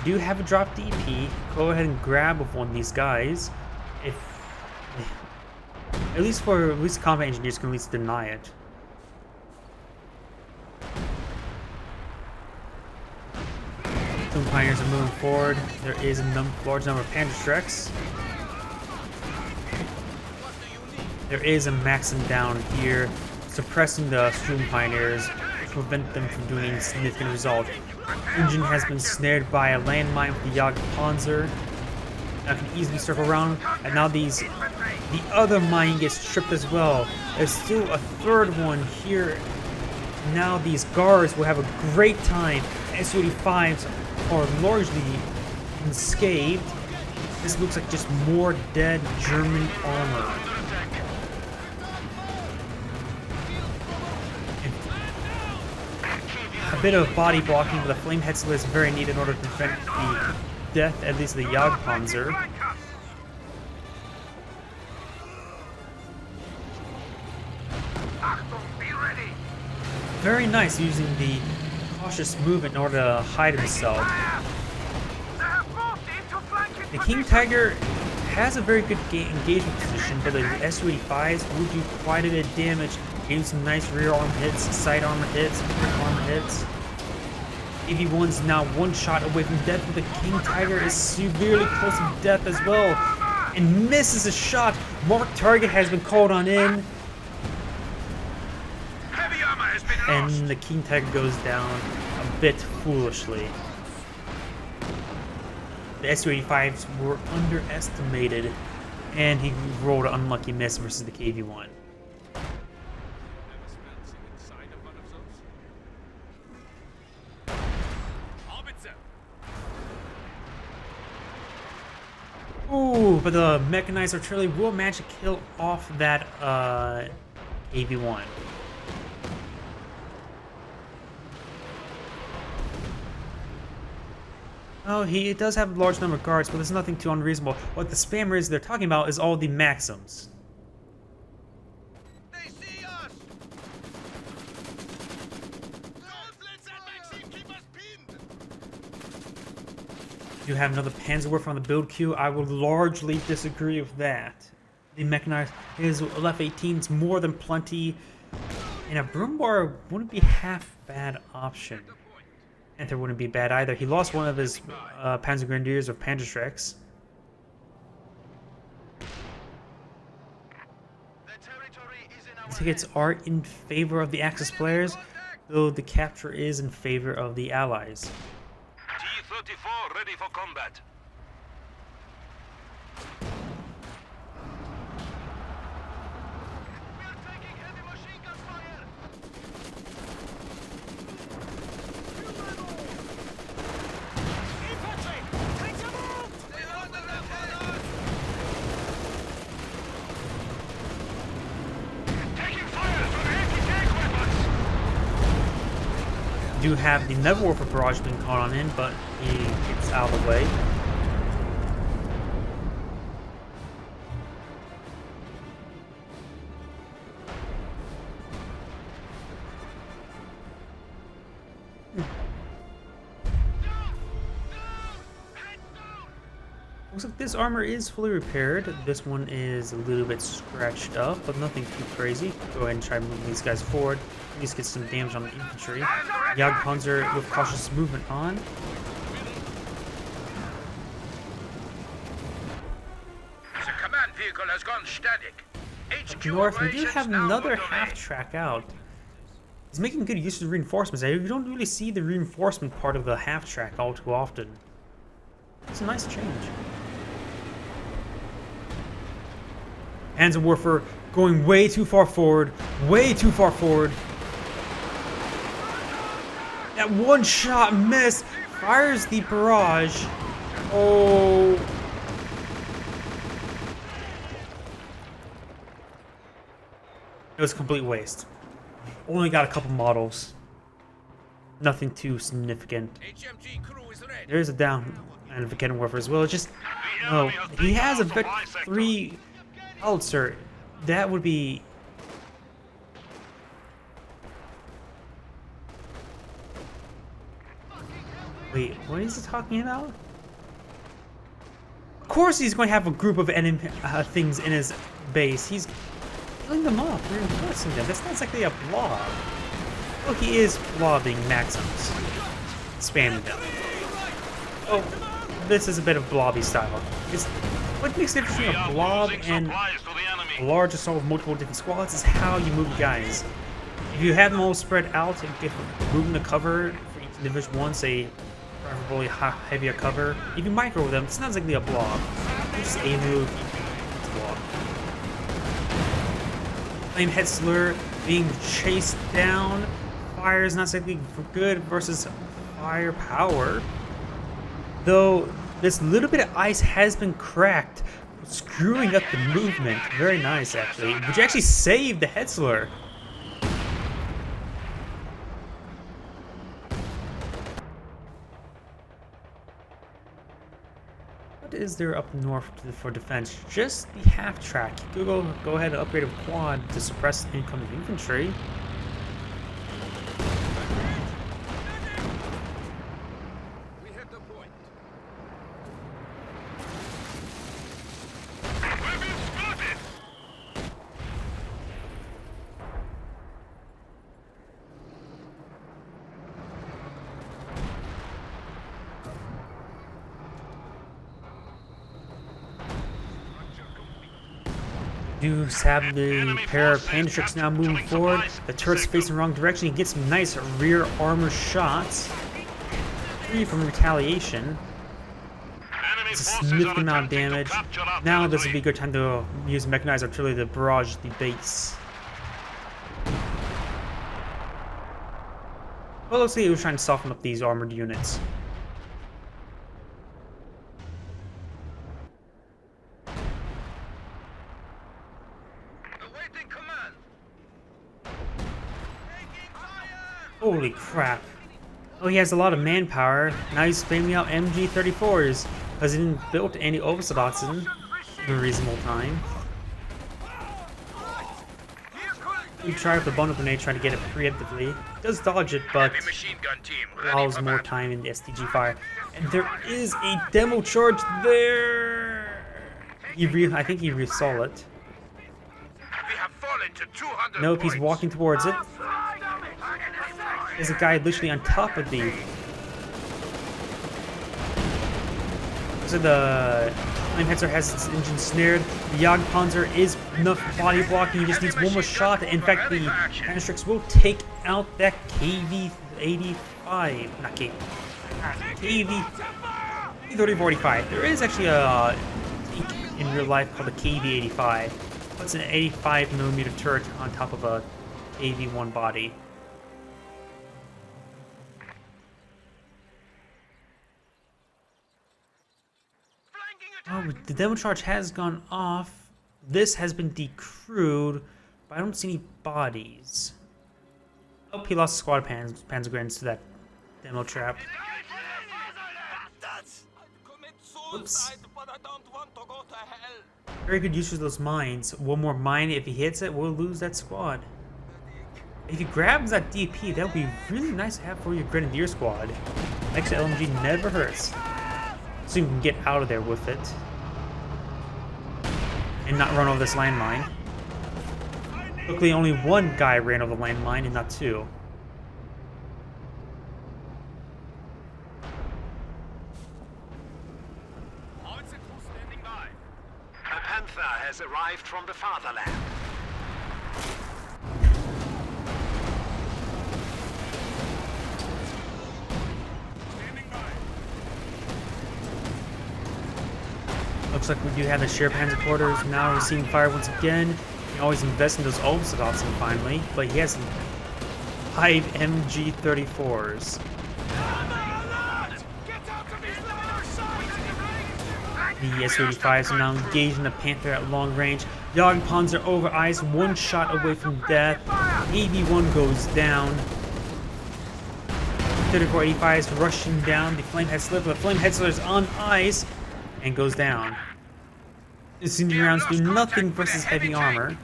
Speaker 1: You do have a drop DP. Go ahead and grab with one of these guys. If... at least combat engineers can at least deny it. Pioneers are moving forward. There is a large number of Panzerschrecks. There is a Maxim down here, suppressing the Sturm Pioneers to prevent them from doing any significant result. Engine has been snared by a landmine with the Jagdpanzer. Now can easily circle around, and now the other mine gets tripped as well. There's still a third one here. Now these guards will have a great time. Su-85s are largely unscathed. This looks like just more dead German armor. A bit of body blocking with a flame headset is very needed in order to prevent the death, at least of the Jagdpanzer. Very nice using the cautious movement in order to hide himself. The King Tiger has a very good engagement position, but the Su-85s will do quite a bit of damage, getting some nice rear arm hits, side armor hits, quick armor hits. AV-1's now one shot away from death, but the King Tiger is severely close to death as well, and misses a shot. Marked target has been called on in. And the King Tiger goes down a bit foolishly. The Su-85s were underestimated, And he rolled an unlucky miss versus the KV1. Ooh, but the mechanized artillery will manage to kill off that KV1. Oh, he does have a large number of guards, but there's nothing too unreasonable. What the spammers they're talking about is all the Maxims.
Speaker 3: They see us! Don't let that Maxim keep us pinned!
Speaker 1: You have another Panzerwerfer on the build queue. I would largely disagree with that. The mechanized, his LF-18's more than plenty, and a Broom Bar wouldn't be half bad option. Panther wouldn't be bad either. He lost one of his Panzer Grenadiers of Panzerschrecks. Tickets are in favor of the Axis players, though the capture is in favor of the Allies.
Speaker 2: T-34 ready for combat.
Speaker 3: We're taking heavy machine gun fire! Infantry! Take them out! They are under attack! Taking fire from anti-tank weapons!
Speaker 1: Do have the Nebelwerfer barrage being caught on in, but he gets out of the way. Looks like this armor is fully repaired. This one is a little bit scratched up, but nothing too crazy. Go ahead and try moving these guys forward. At least get some damage on the infantry. Jagdpanzer with cautious movement on.
Speaker 3: The command vehicle has gone static.
Speaker 1: Up north, we do have another half-track out. He's making good use of reinforcements. You don't really see the reinforcement part of the half-track all too often. It's a nice change. Panzerwerfer going way too far forward. Way too far forward. That one shot miss. Fires the barrage. Oh. It was a complete waste. Only got a couple models. Nothing too significant.
Speaker 3: HMG crew is ready.
Speaker 1: There's a down and a Vickenwerfer as well. It's just, no, he has a Vic 3 Howitzer. That would be. Wait, what is he talking about? Of course he's going to have a group of enemy things in his base. He's filling them up, reinforcing them. That's not exactly a blob. Well, he is blobbing Maxims. Spamming them. Oh, this is a bit of blobby style. What makes the difference between a blob and a large assault with multiple different squads is how you move guys. If you have them all spread out and get moving the cover for each individual one, say preferably heavier cover, if you micro them, it's not exactly a blob. It's just a move, it's a blob. Flame Head Slur being chased down. Fire is not exactly good versus firepower. Though this little bit of ice has been cracked, screwing up the movement. Very nice, actually. Would you actually save the Head Slur? What is there up north for defense? Just the half track. You could go ahead and upgrade a quad to suppress incoming infantry.
Speaker 3: We hit the point.
Speaker 2: We've been spotted!
Speaker 1: Do have the pair of Panzerschrecks now moving forward. The turret's facing the wrong direction. He gets some nice rear armor shots. Free from retaliation. It's a significant amount of damage. Now this would be a good time to use mechanized artillery to barrage the base. Well, looks like he was trying to soften up these armored units.
Speaker 3: Awaiting command.
Speaker 1: Holy crap. Oh, he has a lot of manpower. Now he's spamming out MG34s because he didn't build any Overstots in a reasonable time. We try with the bundle grenade, trying to get it preemptively. Does dodge it, but
Speaker 3: Machine gun team
Speaker 1: allows more time in the STG fire. And there is a demo charge there. I think he resaw it.
Speaker 3: We have fallen to 200
Speaker 1: Nope, he's walking towards it. There's a guy literally on top of the. So the Flame-Hetzer has its engine snared. The Jagdpanzer is enough body blocking. He just needs one more shot. In fact, the Panzerstrix will take out that KV-85. Not KV. KV-3045. There is actually a tank in real life called a KV-85. Puts an 85mm turret on top of a KV-1 body. Oh, the demo charge has gone off. This has been decrewed, but I don't see any bodies. Oh, he lost a squad of Panzergranates to that demo trap. Oops. Very good use of those mines. One more mine, if he hits it, we'll lose that squad. If he grabs that DP, that would be really nice to have for your Grenadier squad. Extra LMG never hurts. So you can get out of there with it. And not run over this landmine. Luckily, only one guy ran over the landmine and not two.
Speaker 3: A Panther has arrived from the fatherland.
Speaker 1: Looks like we do have the Share Panzer quarters now receiving fire once again. You can always invest in those Overstots finally, but he has 5 MG34s. The S-35s are now engaged in the Panther at long range. Jagdpanzer over ice, one shot away from death. AV-1 goes down. 3485s rushing down. The Flame-Hetzer, the Flame-Hetzer is on ice and goes down. The Incendiary rounds do nothing versus heavy armor.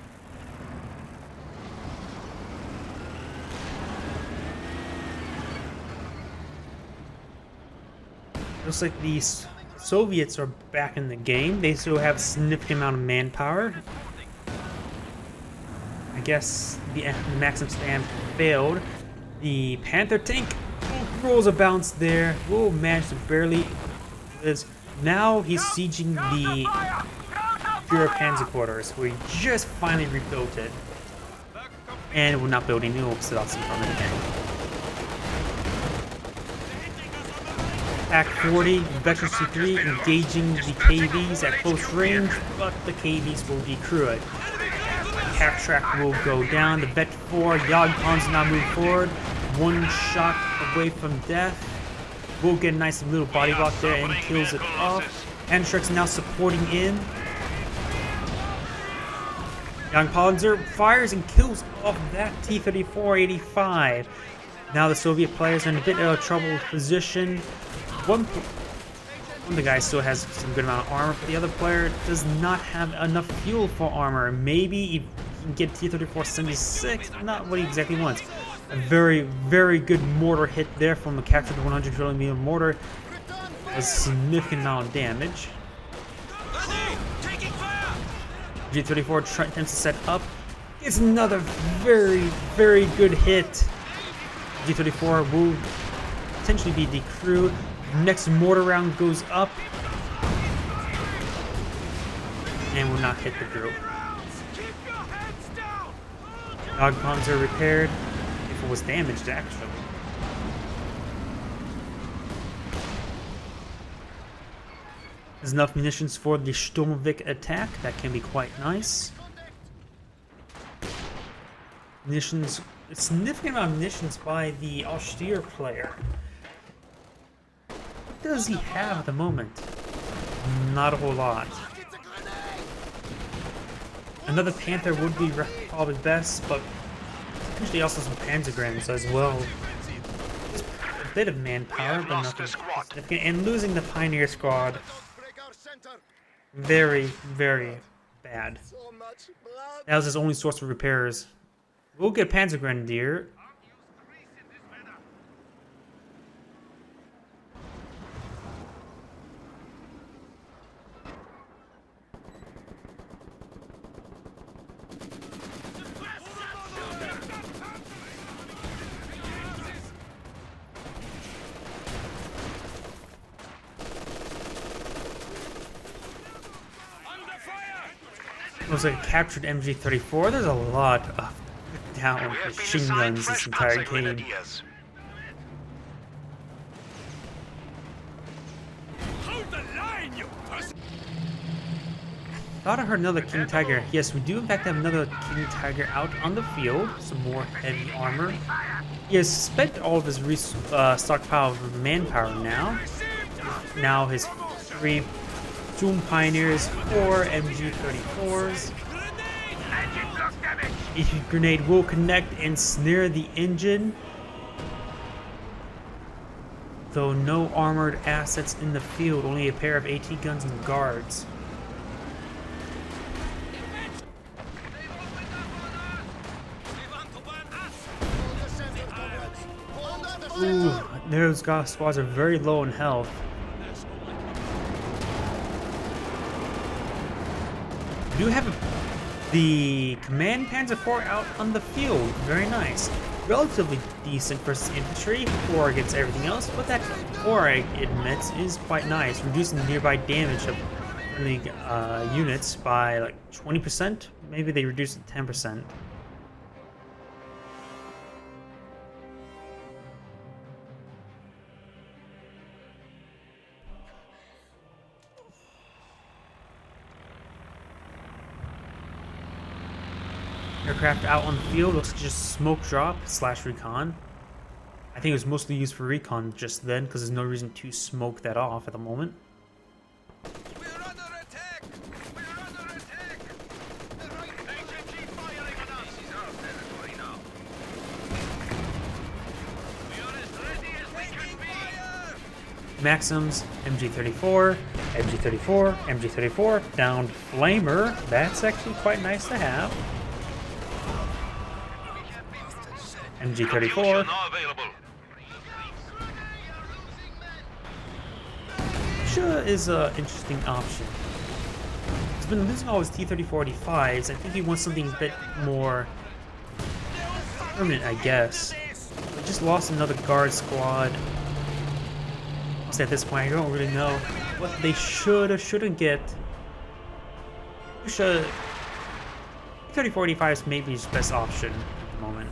Speaker 1: Looks like the Soviets are back in the game. They still have a significant amount of manpower. I guess the Maxim spam failed. The Panther tank rolls a bounce there. Will manage to barely. Now he's sieging the Führer Panzer quarters, where he just finally rebuilt it. And we're not building new Overstots from it again. Act 40, Vector C3 engaging the KVs at close range, but the KVs will decrew it. Cap track will go down. The Vet 4 Jagdpanzer now move forward. One shot away from death. We'll get a nice little body block there and kills it off. Panzerstrix now supporting in. Jagdpanzer fires and kills off that T-34-85. Now the Soviet players are in a bit of a troubled position. One of the guys still has some good amount of armor, but the other player does not have enough fuel for armor. Maybe he can get T-34-76, not what he exactly wants. A very, very good mortar hit there from the captured 100mm mortar. A significant amount of damage. G-34 attempts to set up. It's another very, very good hit. G-34 will potentially be decrewed. Next mortar round goes up. And will not hit the group. Jagdpanzer repaired. If it was damaged, actually. There's enough munitions for the Sturmwick attack. That can be quite nice. Munitions, a significant amount of munitions by the austere player. What does he have at the moment? Not a whole lot. Another Panther would be probably best, but potentially also some Panzergrams as well. Just a bit of manpower, but nothing significant. And losing the Pioneer Squad, very, very bad. That was his only source of repairs. We'll get Panzergrenadier. Looks like a captured MG34. There's a lot of down machine guns this entire game. Thought I heard another King Tiger. Yes, we do in fact have another King Tiger out on the field. Some more heavy armor. He has spent all of his stockpile of manpower now. Now his 3 Doom Pioneers, 4 MG34s. Each grenade will connect and snare the engine. Though no armored assets in the field, only a pair of AT guns and guards. Ooh, those squads are very low in health. We do have the Command Panzer IV out on the field. Very nice. Relatively decent versus infantry or against everything else, but that or I admit is quite nice, reducing the nearby damage of friendly units by like 20%. Maybe they reduced it 10%. Aircraft out on the field looks like just smoke drop / recon. I think it was mostly used for recon just then because there's no reason to smoke that off at the moment.
Speaker 3: We're under attack! We're under attack! The right HMG firing on us! This is our territory now. We are as ready as we can be!
Speaker 1: Maxims, MG34, MG34, MG34, downed Flamer. That's actually quite nice to have. MG34. Sure is an interesting option. He's been losing all his T-34-85s. I think he wants something a bit more permanent, I guess. We just lost another guard squad. At this point, I don't really know what they should or shouldn't get. T-34-85 is maybe his best option at the moment.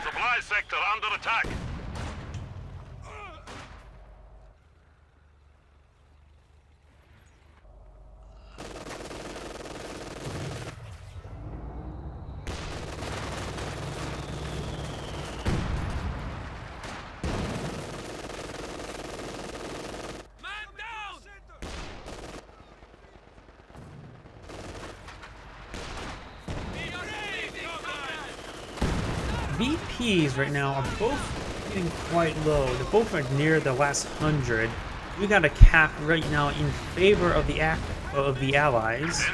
Speaker 2: Supply sector under attack.
Speaker 1: VPs right now are both getting quite low. They're both right near the last 100. We got a cap right now in favor of the Allies,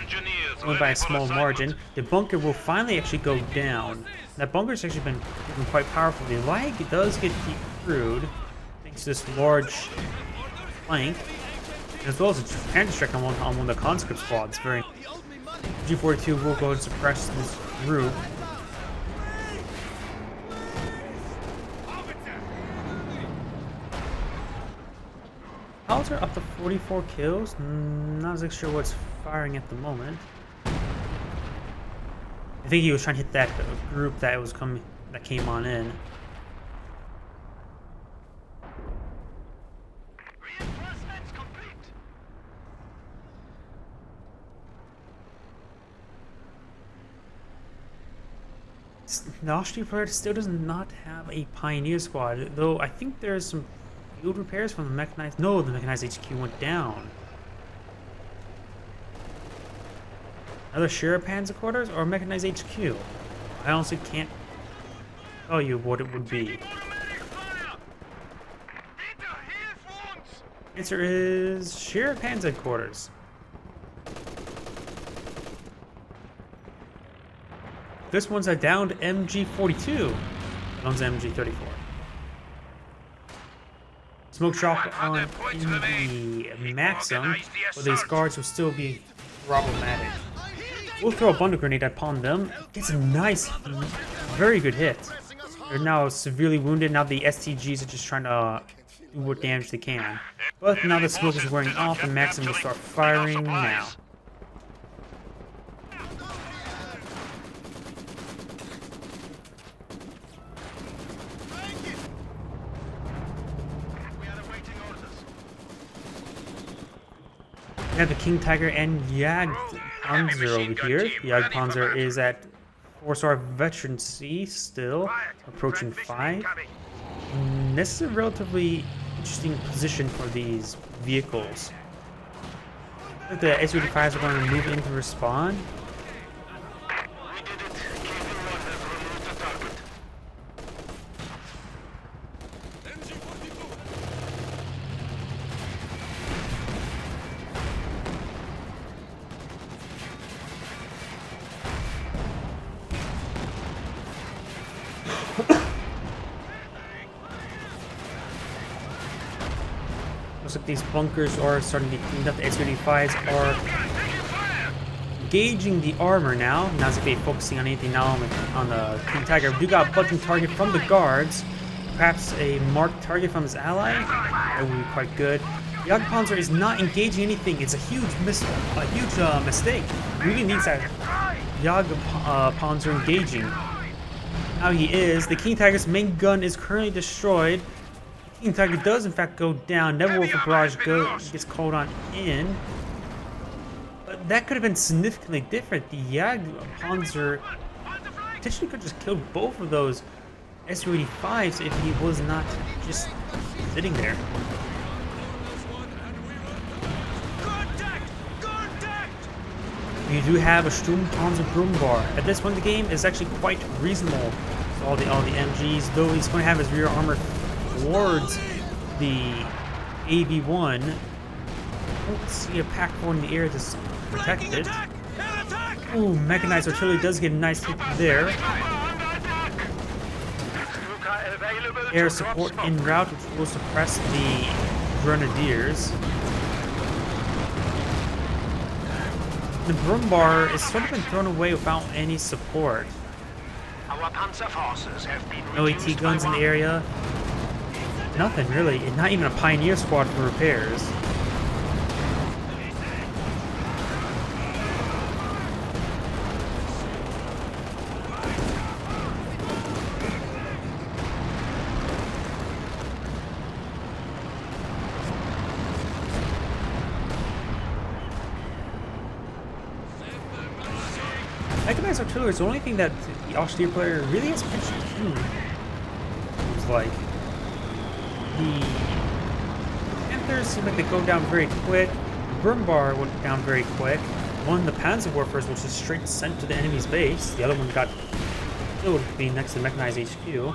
Speaker 1: only by a small margin. The bunker will finally actually go down. That bunker's actually been quite powerful. The lag does get decrewed thanks to this large flank, as well as a panther strike on one of the conscript squads. Very G42 will go and suppress this group. Howls are up to 44 kills. Not exactly sure what's firing at the moment. I think he was trying to hit that group that came on in.
Speaker 3: Reinforcements complete.
Speaker 1: The Austrian player still does not have a Pioneer squad, though I think there's some field repairs from the mechanized. No, the mechanized HQ went down. Another Shira Panzer quarters or mechanized HQ? I honestly can't tell you what it would be.
Speaker 3: Automatic fire. Bitte hilf uns.
Speaker 1: Answer is Shira Panzer quarters. This one's a downed MG42. That one's MG34. Smoke drop on in the Maxim, but these guards will still be problematic. We'll throw a bundle grenade upon them. Gets a nice, very good hit. They're now severely wounded. Now the STGs are just trying to do what damage they can. But now the smoke is wearing off, and Maxim will start firing now. We have the King Tiger and Jagdpanzer over here. Jagdpanzer is at 4-star veterancy still, approaching 5. This is a relatively interesting position for these vehicles. I think the S-85s are going to move in to respond.
Speaker 3: We did it. KV1 has removed the target.
Speaker 1: Looks like these bunkers are starting to be cleaned up. The S-85s are engaging the armor now. Not as if they're focusing on anything now on the King Tiger. We do got a button target from the guards. Perhaps a marked target from his ally. That would be quite good. Jagdpanzer is not engaging anything. It's a huge mistake. He really needs that Jagdpanzer engaging. Now he is. The King Tiger's main gun is currently destroyed. The King Tiger does in fact go down. Neverwolf Barrage gets called on in. But that could have been significantly different. The Jagdpanzer potentially could have just killed both of those Su-85s if he was not just sitting there. You do have a Sturmpanzer Brummbauer. At this point in the game, it's actually quite reasonable. So all the MGs, though he's going to have his rear armor towards the AV1. I don't see a pack four in the air to protect it. Ooh, mechanized artillery does get a nice hit there. Air support en route, which will suppress the Grenadiers. The Brummbauer has sort of been thrown away without any support.
Speaker 3: Our Panzer forces have been
Speaker 1: No AT guns in the area. Nothing really. Not even a Pioneer squad for repairs. Mechanized artillery is the only thing that the Austrian player really has pitched in. It was like the Panthers seem like they go down very quick. The Brummbauer went down very quick. One, the Panzerwerfers, was just straight sent to the enemy's base. The other one got killed being next to mechanized HQ.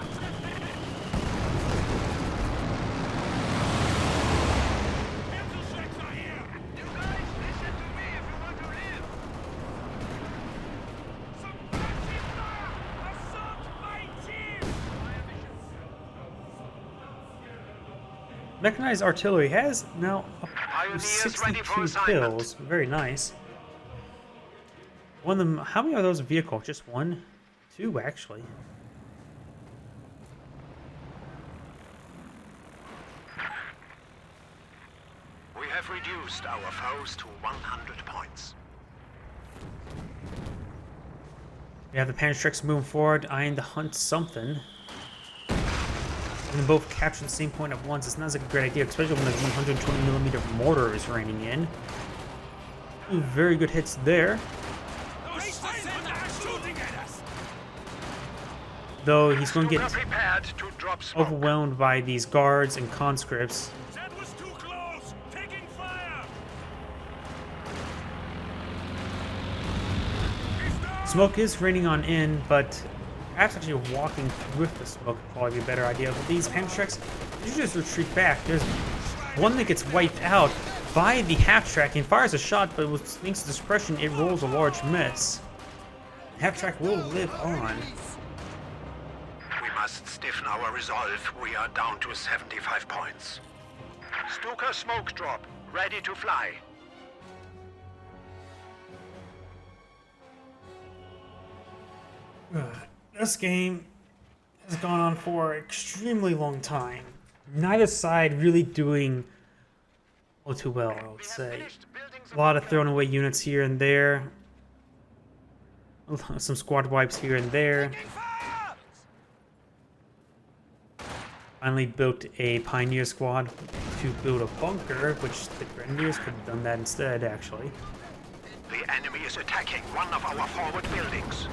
Speaker 1: Mechanized artillery has now up to 62 kills. Very nice. One of them. How many are those vehicles? Just one? Two, actually.
Speaker 3: We have reduced our foes to 100 points.
Speaker 1: We have the Panic moving forward, eyeing to hunt something. And both capture the same point at once. It's not like a great idea, especially when the 120mm mortar is raining in. Ooh, very good hits there. Though he's going to get overwhelmed by these guards and conscripts.
Speaker 2: That was too close! Taking fire!
Speaker 1: Smoke is raining on in, but perhaps actually walking with the smoke would probably be a better idea. But these Panic, you just retreat back. There's one that gets wiped out by the half-track. He fires a shot, but with thanks to suppression, it rolls a large miss. Half-track will live on.
Speaker 3: We must stiffen our resolve. We are down to 75 points. Stuka smoke drop, ready to fly.
Speaker 1: This game has gone on for an extremely long time. Neither side really doing all too well, I would say. A lot of thrown away units here and there. Some squad wipes here and there. Finally built a Pioneer squad to build a bunker, which the Grenadiers could have done that instead, actually.
Speaker 3: The enemy is attacking one of our forward buildings.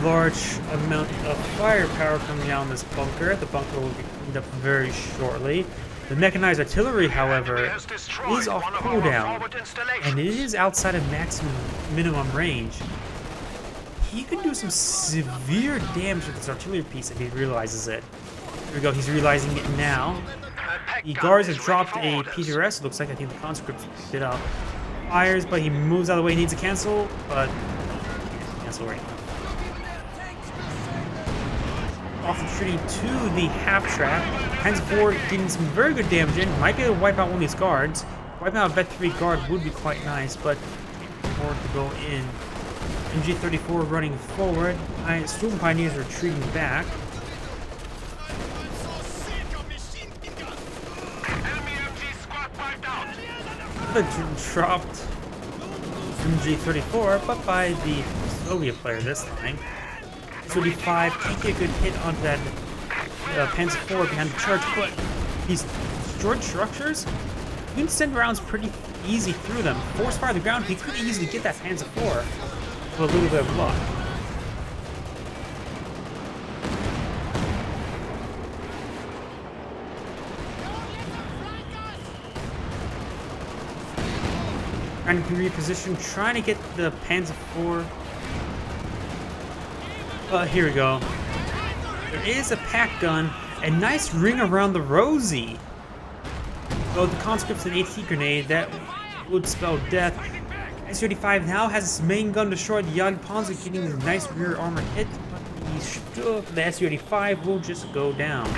Speaker 1: Large amount of firepower coming down this bunker. The bunker will be cleaned up very shortly. The mechanized artillery, however, is off cooldown, and it is outside of minimum range. He could do some severe damage with this artillery piece if he realizes it. Here we go, he's realizing it now. The guards have dropped a PTRS, it looks like. I think the conscripts picked it up. Fires, but he moves out of the way, needs to cancel, but cancel right now. Off retreating to the half-track. Hands forward, getting some very good damage in. Might be able to wipe out one of these guards. Wiping out a Vet 3 guard would be quite nice, but forward to go in. MG34 running forward. Storm Pioneers retreating back. Dropped MG34, but by the Soviet player this time. 35 can't get a good hit onto that Panzer IV behind the church, but these destroyed structures, you can send rounds pretty easy through them. Force fire the ground, he could easily get that Panzer IV with a little bit of luck. Trying to reposition, trying to get the Panzer IV. Here we go. There is a pack gun. A nice ring around the rosy. Though the conscripts and AT grenade, that would spell death. S-35 now has its main gun destroyed. The Jagdpanzer getting a nice rear armor hit, but the S-35 will just go down.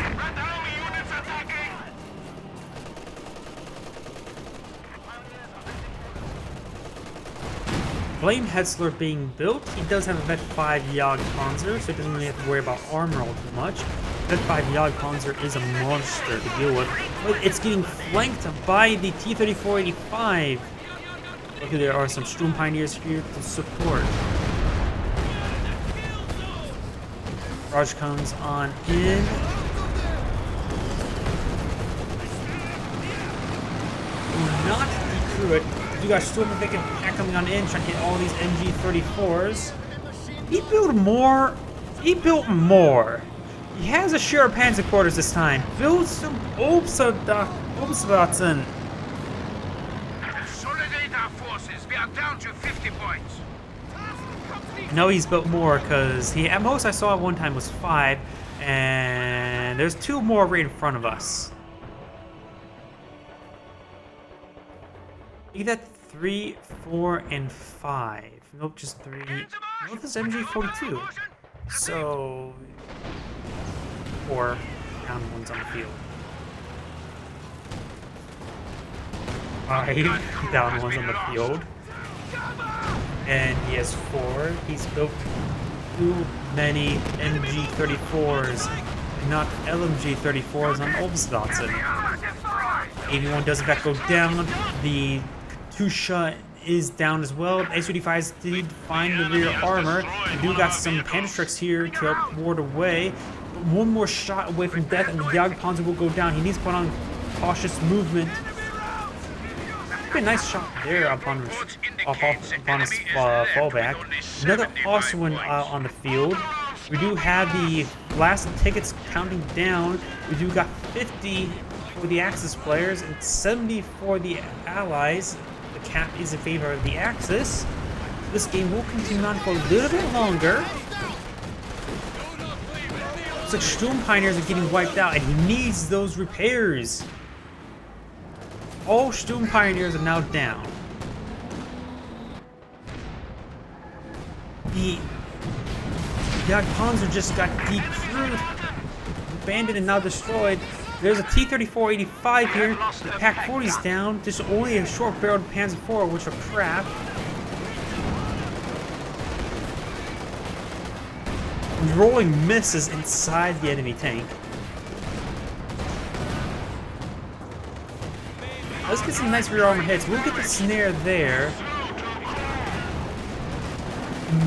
Speaker 1: Flame Hetzler being built. He does have a Vet 5 Jagdpanzer, so he doesn't really have to worry about armor all too much. Vet 5 Jagdpanzer is a monster to deal with, but it's getting flanked by the T-3485. Look, there are some Sturm Pioneers here to support. Raj comes on in. Do not decrew it. You got Storm Viking pack coming on in, trying to hit all these MG34s. He built more. He built more. He has a share of Panzer quarters this time. Build some Observatzen.
Speaker 3: Consolidate our forces. We are down to 50 points.
Speaker 1: No, he's built more because he at most I saw at one time was 5, and there's 2 more right in front of us. You get that 3, 4, and 5. Nope, just 3. Nope, this MG42. So 4 down ones on the field. 5 down ones on the field. And he has 4. He's built too many MG34s, not LMG34s on Obstdotson. 81 does in fact go down. The Katusha is down as well. S-85s did find the rear armor. We do got some Pandastrix here to help ward away. But one more shot away from death, and the Jagdpanzer will go down. He needs to put on cautious movement. A nice shot there upon his fallback. Another awesome one on the field. We do have the last tickets counting down. We do got 50 for the Axis players and 70 for the Allies. The cap is in favor of the Axis. This game will continue on for a little bit longer. Looks like Sturm Pioneers are getting wiped out, and he needs those repairs. All Sturm Pioneers are now down. The Jagdpanzer just got decrewed, abandoned, and now destroyed. There's a T-34-85 here. The PaK-40 is down. There's only a short-barreled Panzer IV, which are crap. Rolling misses inside the enemy tank. Let's get some nice rear armor hits. We'll get the snare there.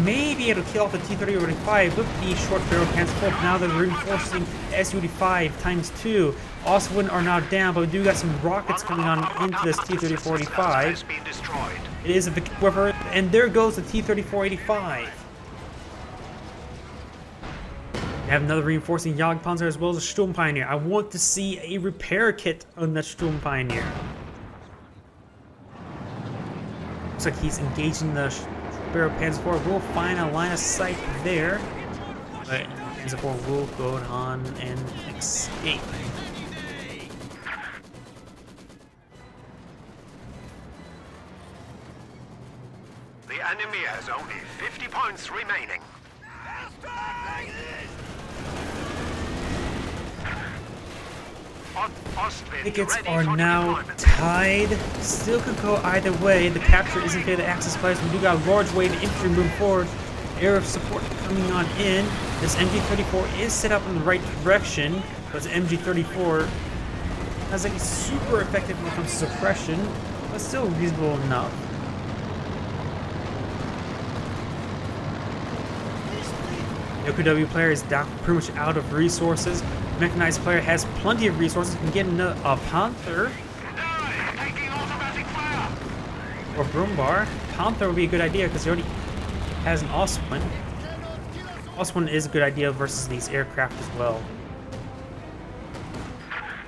Speaker 1: Maybe it'll kill off the T-34-85 with the short-barreled Panzer IV. Now they're reinforcing the S-85 ×2. Oswin are now down, but we do got some rockets coming on into this T-34-85. It is a Vickwerfer, and there goes the T-34-85. We have another reinforcing Jagdpanzer as well as a Sturm Pioneer. I want to see a repair kit on that Sturm Pioneer. Looks like he's engaging the Barrel Panzer IV. We'll find a line of sight there, but Panzer IV will go on and escape.
Speaker 3: The enemy has only 50 points remaining.
Speaker 1: Tickets are now tied. Still could go either way. The capture isn't fair to the Axis players. We do got a large wave of infantry moving forward. Air of support coming on in. This MG-34 is set up in the right direction, but the MG-34 has like super effective when it comes to suppression, but still reasonable enough. The OKW player is down, pretty much out of resources. The mechanized player has plenty of resources. Can get a Panther or Brumbar. Panther would be a good idea because he already has an Oswin. Oswin is a good idea versus these aircraft as well.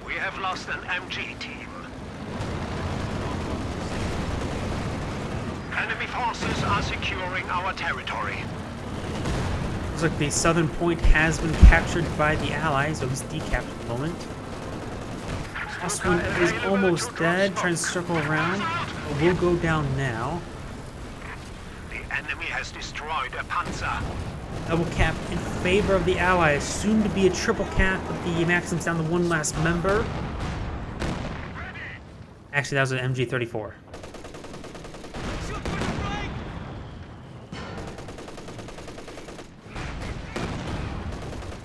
Speaker 3: We have lost an MG team. Enemy forces are securing our territory.
Speaker 1: Looks like the southern point has been captured by the Allies, so he's decapped at the moment. Oswin is almost dead, trying to circle around, but will go down now.
Speaker 3: The enemy has destroyed a Panzer.
Speaker 1: Double cap in favor of the Allies, soon to be a triple cap with the Maxims down to one last member. Actually, that was an MG-34.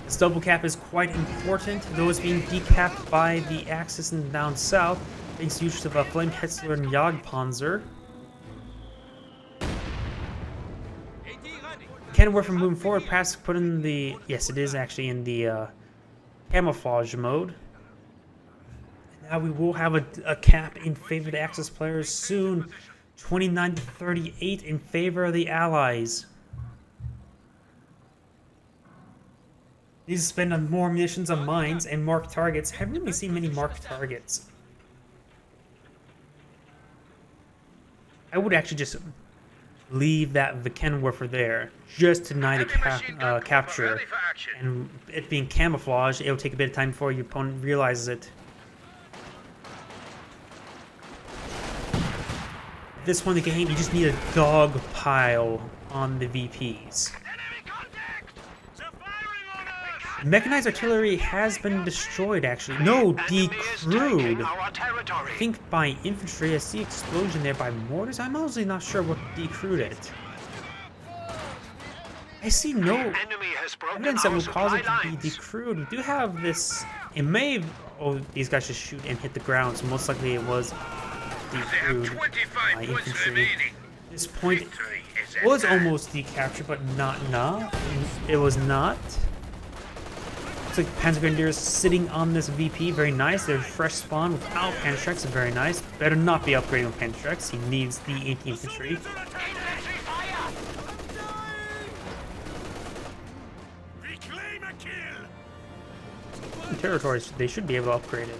Speaker 1: This double cap is quite important, though it's being decapped by the Axis and down south, thanks to use of a Flame Hetzler and Jagdpanzer. Cannon Warfare moving forward, perhaps put in the... Yes, it is actually in the camouflage mode. Now we will have a cap in favor of the Axis players soon. 29 to 38 in favor of the Allies. Need to spend on more munitions on mines and marked targets. Haven't really seen many marked targets. I would actually just leave that Vickwerfer there, just to deny the capture. And it being camouflage, it'll take a bit of time before your opponent realizes it. At this point in the game, you just need a dog pile on the VPs. Mechanized artillery has been destroyed, actually. No, decrewed. I think by infantry. I see explosion there by mortars. I'm honestly not sure what decrewed it. I see no evidence that would cause it to be decrewed. We do have this It may have... Oh, these guys just shoot and hit the ground, so most likely it was
Speaker 3: They have
Speaker 1: decrewed
Speaker 3: 25
Speaker 1: by
Speaker 3: points
Speaker 1: infantry.
Speaker 3: remaining.
Speaker 1: This point
Speaker 3: Victory is at
Speaker 1: was
Speaker 3: hand.
Speaker 1: almost decaptured, but not enough. It was not. Looks like Panzer Grenadiers sitting on this VP. Very nice. They're fresh spawn without Panzerschrecks. Very nice. Better not be upgrading with Panzerschrecks. He needs the 18th infantry.
Speaker 3: Reclaim a kill.
Speaker 1: Territories, they should be able to upgrade it.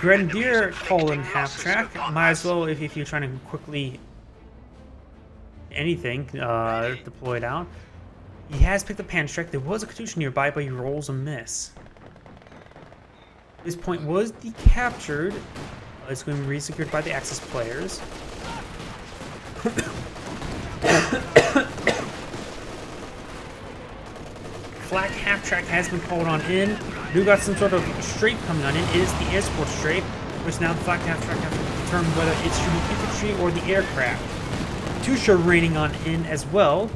Speaker 1: Grenadier colon half track. Might as well if you're trying to quickly anything deploy it out. He has picked up Panzerschreck. There was a Katusha nearby, but he rolls a miss. This point was decaptured. It's going to be resecured by the Axis players. Flak half track has been called on in. We got some sort of strafe coming on in. It is the air support strafe, which now the flak half track has to determine whether it should be infantry or the aircraft. Tusha raining on in as well.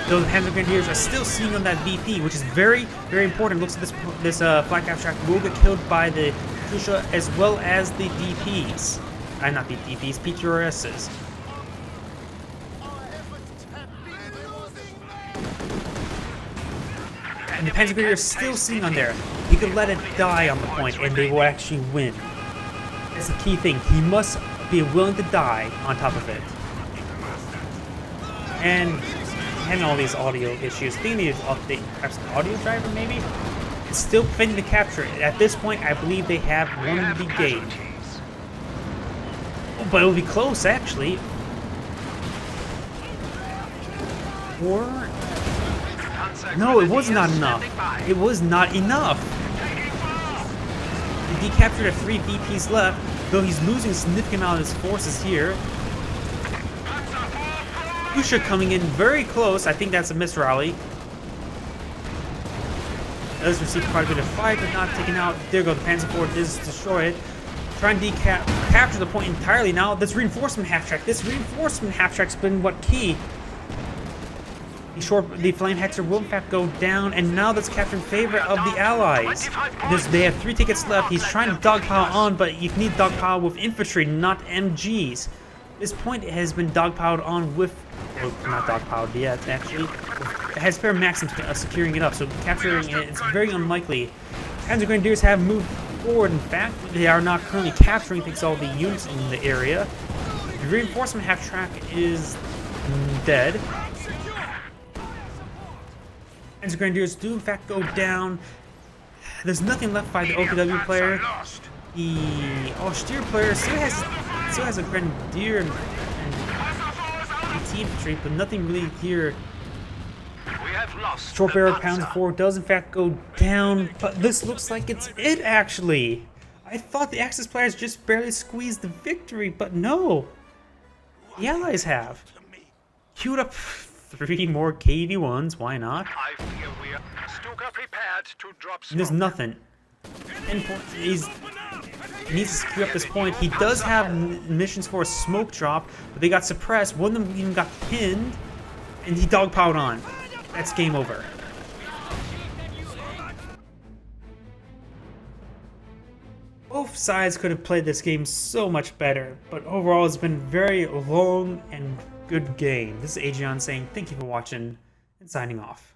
Speaker 1: Though the Panzer Grenadiers are still sitting on that VP, which is very, very important. Looks like this flak half track will get killed by the Tusha as well as the DPs. Not the DPs, PTRSs. And the Panzer Grenadiers are still sitting on there. He could let it die on the point, and they will actually win. That's the key thing. He must be willing to die on top of it. And having all these audio issues, I think they need to update perhaps the audio driver maybe? It's still failing to capture it. At this point, I believe they have won the game. Oh, but it will be close, actually. Or... No, it was not enough. It was not enough. He decaptured 3 VPs left, though he's losing a significant amount of his forces here. Tusha coming in very close. I think that's a misrally. Does receive quite a bit of fight, but not taken out. There you go. The Panzer IV is destroyed. Trying to capture the point entirely now. This reinforcement half track. This reinforcement half track's been what key. The Flame Hexer will in fact go down, and now that's captured in favor of the Allies. They have 3 tickets left. He's trying to dogpile on, but you need dogpile with infantry, not MGs. This point has been dogpiled on with, well, not dogpiled yet, actually. It has spare Maxims securing it up, so capturing it is very unlikely. Panzer Grenadiers have moved forward. In fact, they are not currently capturing thanks to all the units in the area. The reinforcement half track is dead. Panzer Grenadiers do in fact go down. There's nothing left by the OKW player. The austere player still has a Grenadier and AT infantry, but nothing really here. Short barrel Panzer IV does in fact go down, but this looks like it's it actually. I thought the Axis players just barely squeezed the victory, but no. The Allies have. Queued up 3 more KV1s, why not?
Speaker 3: I fear we are Stuka prepared to drop
Speaker 1: And there's nothing. He needs to secure up this point. He does have missions for a smoke drop, but they got suppressed. One of them even got pinned, and he dogpiled on. That's game over. Both sides could have played this game so much better, but overall it's been a very long and good game. This is Agion saying thank you for watching and signing off.